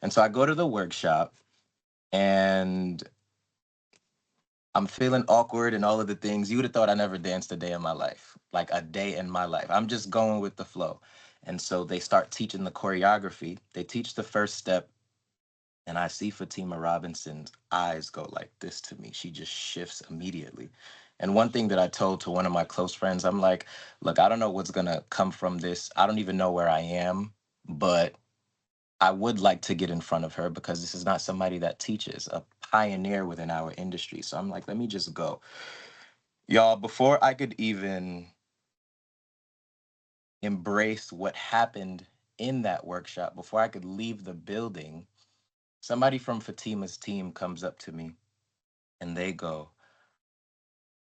And so I go to the workshop, and I'm feeling awkward and all of the things. You would have thought I never danced a day in my life, like a day in my life. I'm just going with the flow. And so they start teaching the choreography. They teach the first step, and I see Fatima Robinson's eyes go like this to me. She just shifts immediately. And one thing that I told to one of my close friends, I'm like, look, I don't know what's gonna come from this. I don't even know where I am, but I would like to get in front of her because this is not somebody that teaches, a pioneer within our industry. So I'm like, let me just go. Y'all, before I could even embrace what happened in that workshop, before I could leave the building, somebody from Fatima's team comes up to me and they go,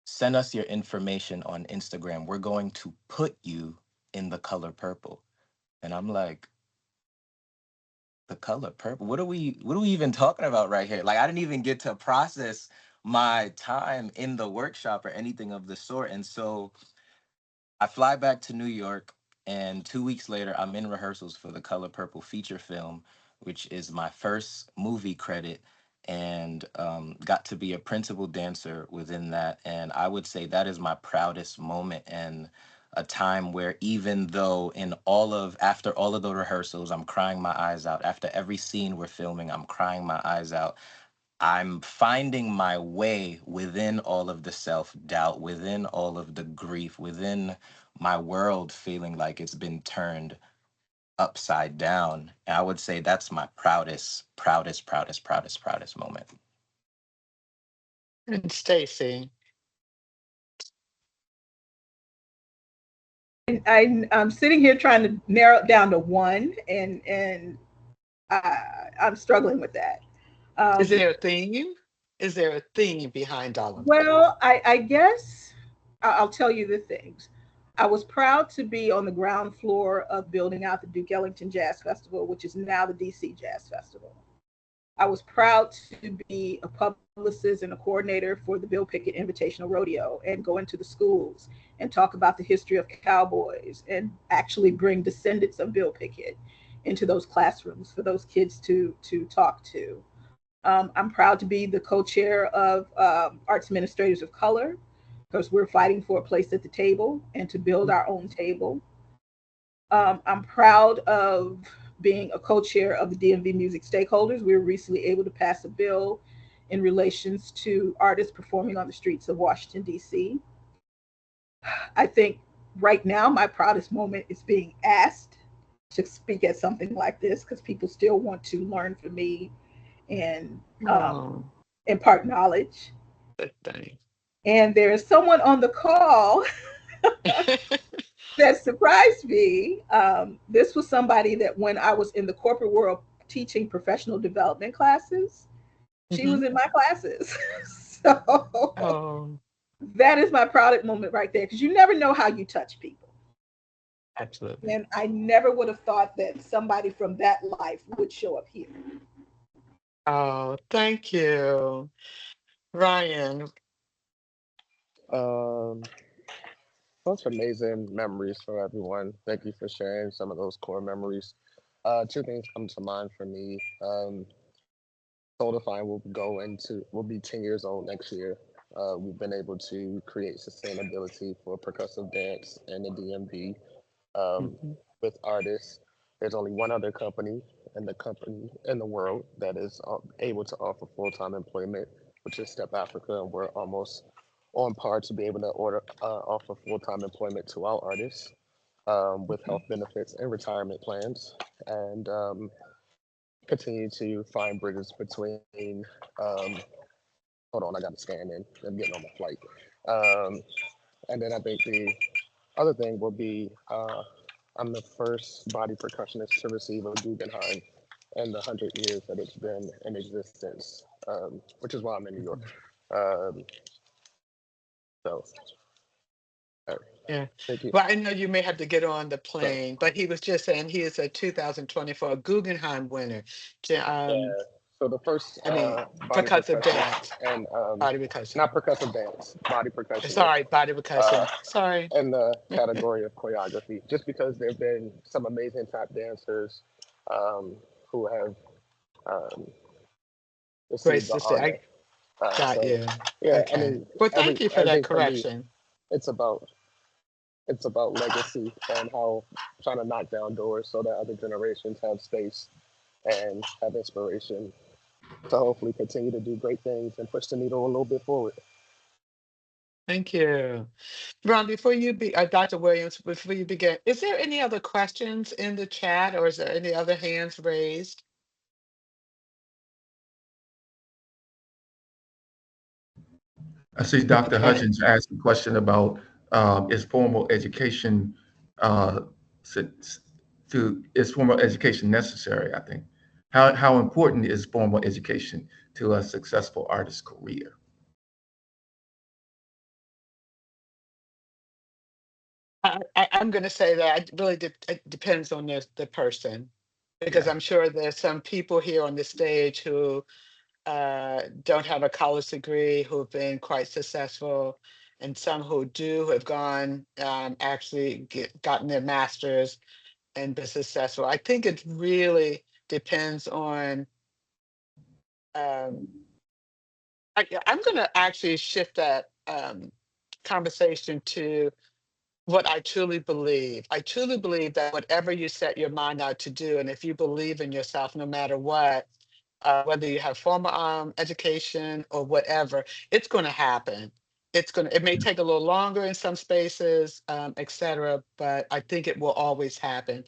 send us your information on Instagram. We're going to put you in the color purple. And I'm like, the color purple? What are we even talking about right here? Like, I didn't even get to process my time in the workshop or anything of the sort. And so I fly back to New York, and 2 weeks later, I'm in rehearsals for the Color Purple feature film, which is my first movie credit, and got to be a principal dancer within that. And I would say that is my proudest moment, and a time where even though after all of the rehearsals, I'm crying my eyes out. After every scene we're filming, I'm crying my eyes out. I'm finding my way within all of the self doubt, within all of the grief, within my world feeling like it's been turned upside down. And I would say that's my proudest moment. And Stacy. I'm sitting here trying to narrow it down to one, and I'm struggling with that. Is Um, there a theme? Is there a theme behind all of that? well, I guess I'll tell you the things. I was proud to be on the ground floor of building out the Duke Ellington Jazz Festival, which is now the DC Jazz Festival. I was proud to be a publicist and a coordinator for the Bill Pickett Invitational Rodeo and go into the schools and talk about the history of cowboys and actually bring descendants of Bill Pickett into those classrooms for those kids to talk to. I'm proud to be the co-chair of Arts Administrators of Color because we're fighting for a place at the table and to build our own table. I'm proud of being a co-chair of the DMV Music Stakeholders. We were recently able to pass a bill in relations to artists performing on the streets of Washington, D.C. I think right now my proudest moment is being asked to speak at something like this because people still want to learn from me and Oh, impart knowledge. good thing. And there is someone on the call that surprised me. This was somebody that when I was in the corporate world teaching professional development classes, she was Hmm. in my classes. So Oh, that is my proudest moment right there because you never know how you touch people. absolutely. And I never would have thought that somebody from that life would show up here. Oh, thank you. Ryan. Um, those amazing memories for everyone. Thank you for sharing some of those core memories. Two things come to mind for me. Soulify will be 10 years old next year. We've been able to create sustainability for percussive dance in the DMV Mhm. with artists. There's only one other company in the world that is able to offer full-time employment, which is Step Africa, and we're almost on par to be able to offer full-time employment to our artists with health benefits and retirement plans, and continue to find bridges between. Hold on, I got to scan in. I'm getting on my flight. Um, and then I think the other thing will be I'm the first body percussionist to receive a Guggenheim in the 100 years that it's been in existence, which is why I'm in New York. Um, so, Yeah. thank you. Well, I know you may have to get on the So, plane, but he was just saying he is a 2024 Guggenheim winner. Ja- Um, yeah, So the first I mean, body percussive percussionist dance, and body percussion. not percussive dance, body percussionist Sorry, body uh, percussion. Sorry. in the category of choreography, just because there have been some amazing tap dancers um, who have um, received Grace the to say, honor. I got So you. yeah, I Okay. mean, Well, thank you for that everything for me, correction. it's about it's about legacy and how trying to knock down doors so that other generations have space and have inspiration to hopefully continue to do great things and push the needle a little bit forward. Thank you. Ron, before you Dr. Williams, before you begin, is there any other questions in the chat or is there any other hands raised? I see Dr. Okay. Hutchins asked a question about is formal education uh, s- is formal education necessary? I think how important is formal education to a successful artist's career? I'm going to say that it really it depends on the person, because Yeah, I'm sure there's some people here on the stage who don't have a college degree who've been quite successful, and some who do, who have gone actually gotten their masters and been successful. I think it really depends on. Um, I'm going to actually shift that conversation to what I truly believe. I truly believe that whatever you set your mind out to do, and if you believe in yourself, no matter what, whether you have formal education or whatever, it's going to happen. It may take a little longer in some spaces, et cetera, but I think it will always happen.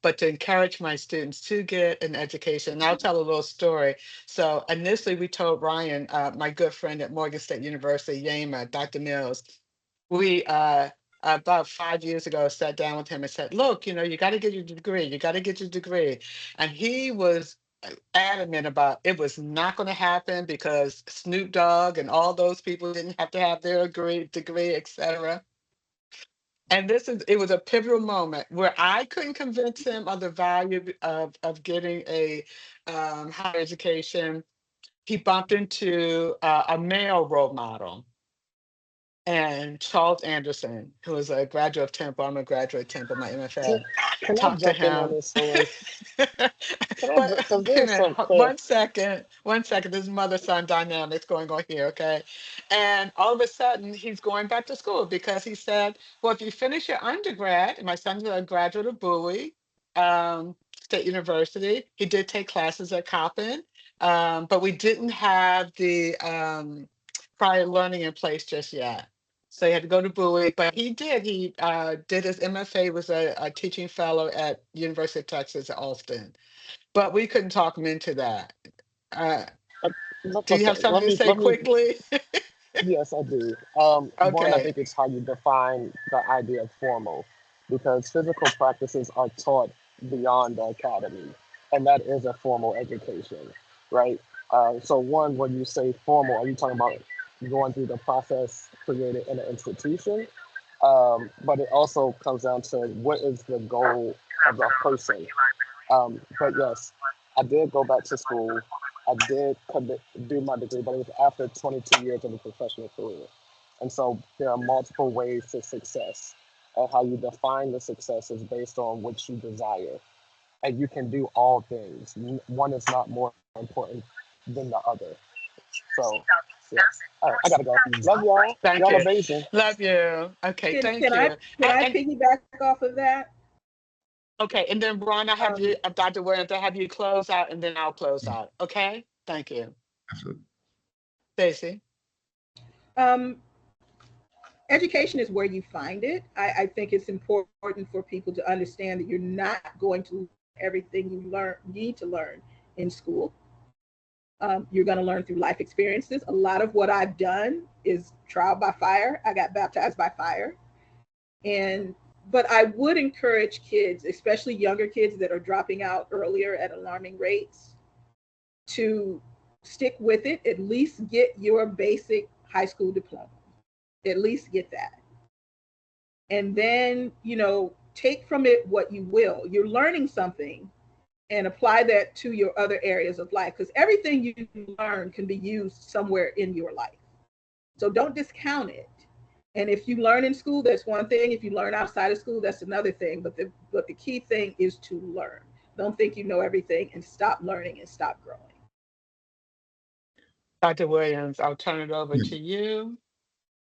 But to encourage my students to get an education, and I'll tell a little story. So initially we told Ryan, my good friend at Morgan State University, Yama, Dr. Mills, we about 5 years ago sat down with him and said, look, you got to get your degree, you got to get your degree. And he was adamant about it was not going to happen because Snoop Dogg and all those people didn't have to have their degree, etc. And it was a pivotal moment where I couldn't convince him of the value of getting a higher education. He bumped into a male role model, and Charles Anderson, who is a graduate of Temple. I'm a graduate of Temple, my Can, MFA. can I Talked to jump in on him. this story? Can I? But Because wait a there's minute, some clear. one second, one second. There's mother-son dynamics going on here, okay? And all of a sudden, he's going back to school because he said, well, if you finish your undergrad, and my son's a graduate of Bowie State University. He did take classes at Coppin, but we didn't have the prior learning in place just yet. So he had to go to Bowie, but he did. He did his MFA, was a teaching fellow at University of Texas at Austin. But we couldn't talk him into that. Uh, Uh, that's do you okay. have something to say Let me. quickly? Yes, I do. One, I Okay. think it's how you define the idea of formal, because physical practices are taught beyond the academy, and that is a formal education, right? So, one, when you say formal, are you talking about going through the process created in an institution? But it also comes down to what is the goal of the person. But yes, I did go back to school. I did do my degree, but it was after 22 years of a professional career. And so there are multiple ways to success. And how you define the success is based on what you desire. And you can do all things. One is not more important than the other. So, yes. All right, I gotta go. Love y'all. Thank Y'all you. amazing. Love you. Okay, Can thank can I you. can I And piggyback off of that? okay, and then Ron, I have Um, you, Dr. Williams, I have you close out, and then I'll close out. Okay? Thank you. absolutely. Stacy. um, education is where you find it. I think it's important for people to understand that you're not going to learn everything you need to learn in school. You're going to learn through life experiences. A lot of what I've done is trial by fire. I got baptized by fire. And but I would encourage kids, especially younger kids that are dropping out earlier at alarming rates, to stick with it. At least get your basic high school diploma. At least get that. And then, take from it what you will. You're learning something, and apply that to your other areas of life, because everything you learn can be used somewhere in your life. So don't discount it. And if you learn in school, that's one thing. If you learn outside of school, that's another thing. But the key thing is to learn. Don't think you know everything, and stop learning and stop growing. Dr. Williams, I'll turn it over Yeah. to you.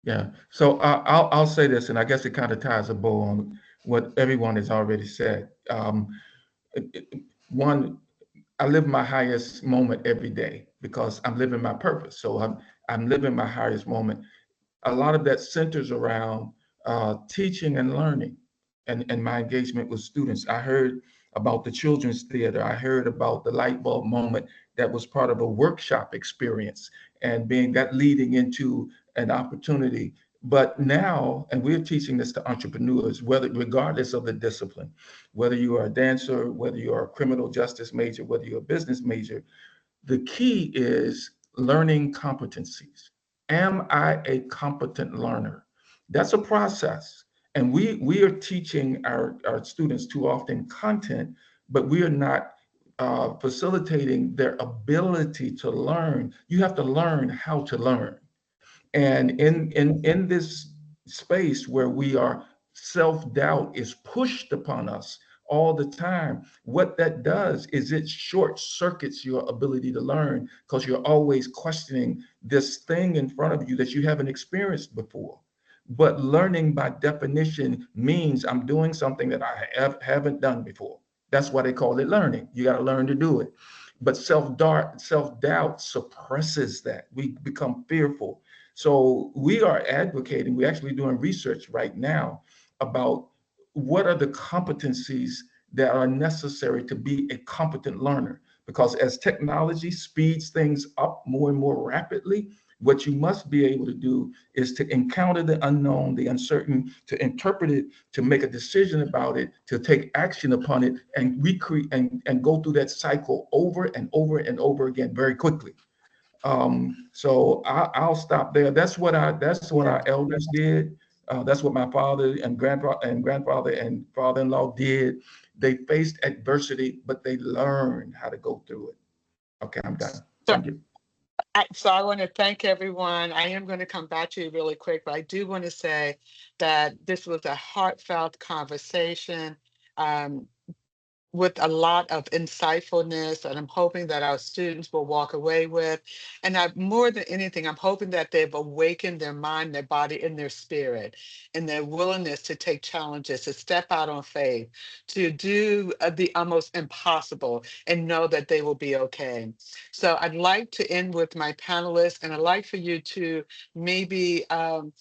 Yeah. So I'll say this, and I guess it kind of ties a bow on what everyone has already said. One, I live my highest moment every day because I'm living my purpose. So I'm living my highest moment. A lot of that centers around teaching and learning, and my engagement with students. I heard about the children's theater. I heard about the light bulb moment that was part of a workshop experience, and being that leading into an opportunity. But now, and we're teaching this to entrepreneurs, whether regardless of the discipline, whether you are a dancer, whether you are a criminal justice major, whether you're a business major, the key is learning competencies. Am I a competent learner? That's a process. And we are teaching our students too often content, but we are not facilitating their ability to learn. You have to learn how to learn. And in this space where we are, self-doubt is pushed upon us all the time, what that does is it short circuits your ability to learn, because you're always questioning this thing in front of you that you haven't experienced before. But learning by definition means I'm doing something that I haven't done before. That's why they call it learning. You got to learn to do it. But self-doubt suppresses that. We become fearful. So we are advocating, we're actually doing research right now about what are the competencies that are necessary to be a competent learner. Because as technology speeds things up more and more rapidly, what you must be able to do is to encounter the unknown, the uncertain, to interpret it, to make a decision about it, to take action upon it, and recreate and go through that cycle over and over and over again very quickly. So I'll stop there. That's what our elders did. That's what my father and grandfather and father-in-law did. They faced adversity, but they learned how to go through it. Okay, I'm done. So, Thank you. so I want to thank everyone. I am going to come back to you really quick, but I do want to say that this was a heartfelt conversation. Um, with a lot of insightfulness, and I'm hoping that our students will walk away with. And more than anything, I'm hoping that they've awakened their mind, their body, and their spirit, and their willingness to take challenges, to step out on faith, to do the almost impossible, and know that they will be okay. So I'd like to end with my panelists, and I'd like for you to maybe um,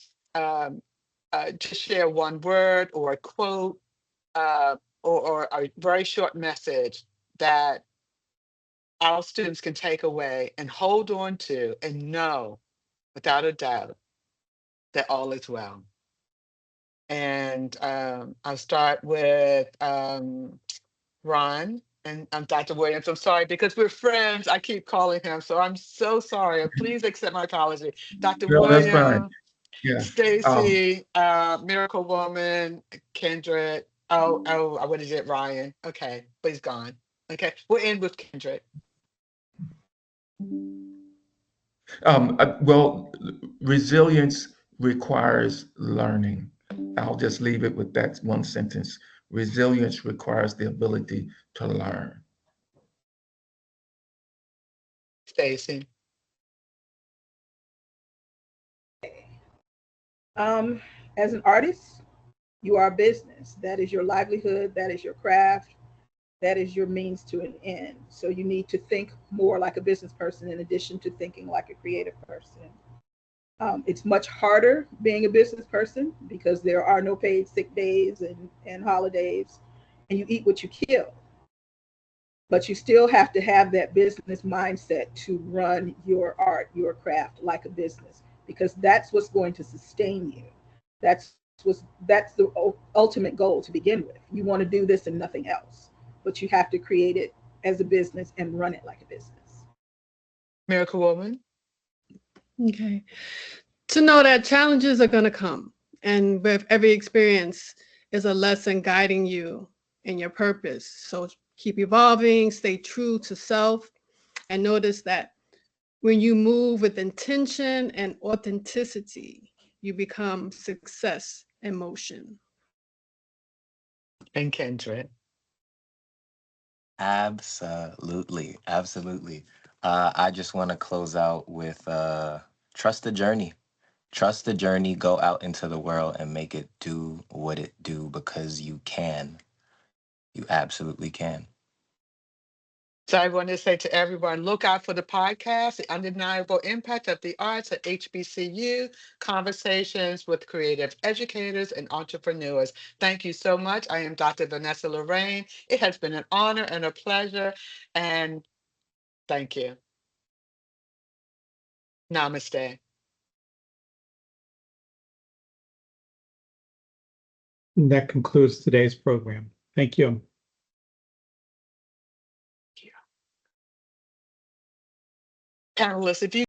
just share one word or a quote, uh, or a very short message that our students can take away and hold on to and know without a doubt that all is well. And I'll start with Ron and Dr. Williams. I'm sorry, because we're friends, I keep calling him. So I'm so sorry. Please accept my apology. Dr. No, that's fine. Williams, Yeah. Stacy, Miracle Woman, Kendrick. What is it, Ryan? Okay, but he's gone. Okay, we'll end with Kendrick. Well, resilience requires learning. I'll just leave it with that one sentence. Resilience requires the ability to learn. Stacy. As an artist, you are a business. That is your livelihood. That is your craft. That is your means to an end. So you need to think more like a business person in addition to thinking like a creative person. It's much harder being a business person because there are no paid sick days and holidays, and you eat what you kill. But you still have to have that business mindset to run your art, your craft like a business, because that's what's going to sustain you. That's the ultimate goal to begin with. You want to do this and nothing else, but you have to create it as a business and run it like a business. Miracle Woman. Okay. To know that challenges are going to come, and with every experience is a lesson guiding you in your purpose. So keep evolving, stay true to self, and notice that when you move with intention and authenticity, you become success in motion. And Kendra. Absolutely. Absolutely. I just want to close out with trust the journey. Trust the journey. Go out into the world and make it do what it do because you can. You absolutely can. So I want to say to everyone, look out for the podcast, The Undeniable Impact of the Arts at HBCU, Conversations with Creative Educators and Entrepreneurs. Thank you so much. I am Dr. Vanessa Lorraine. It has been an honor and a pleasure, and thank you. Namaste. And that concludes today's program. Thank you. Panelists, if you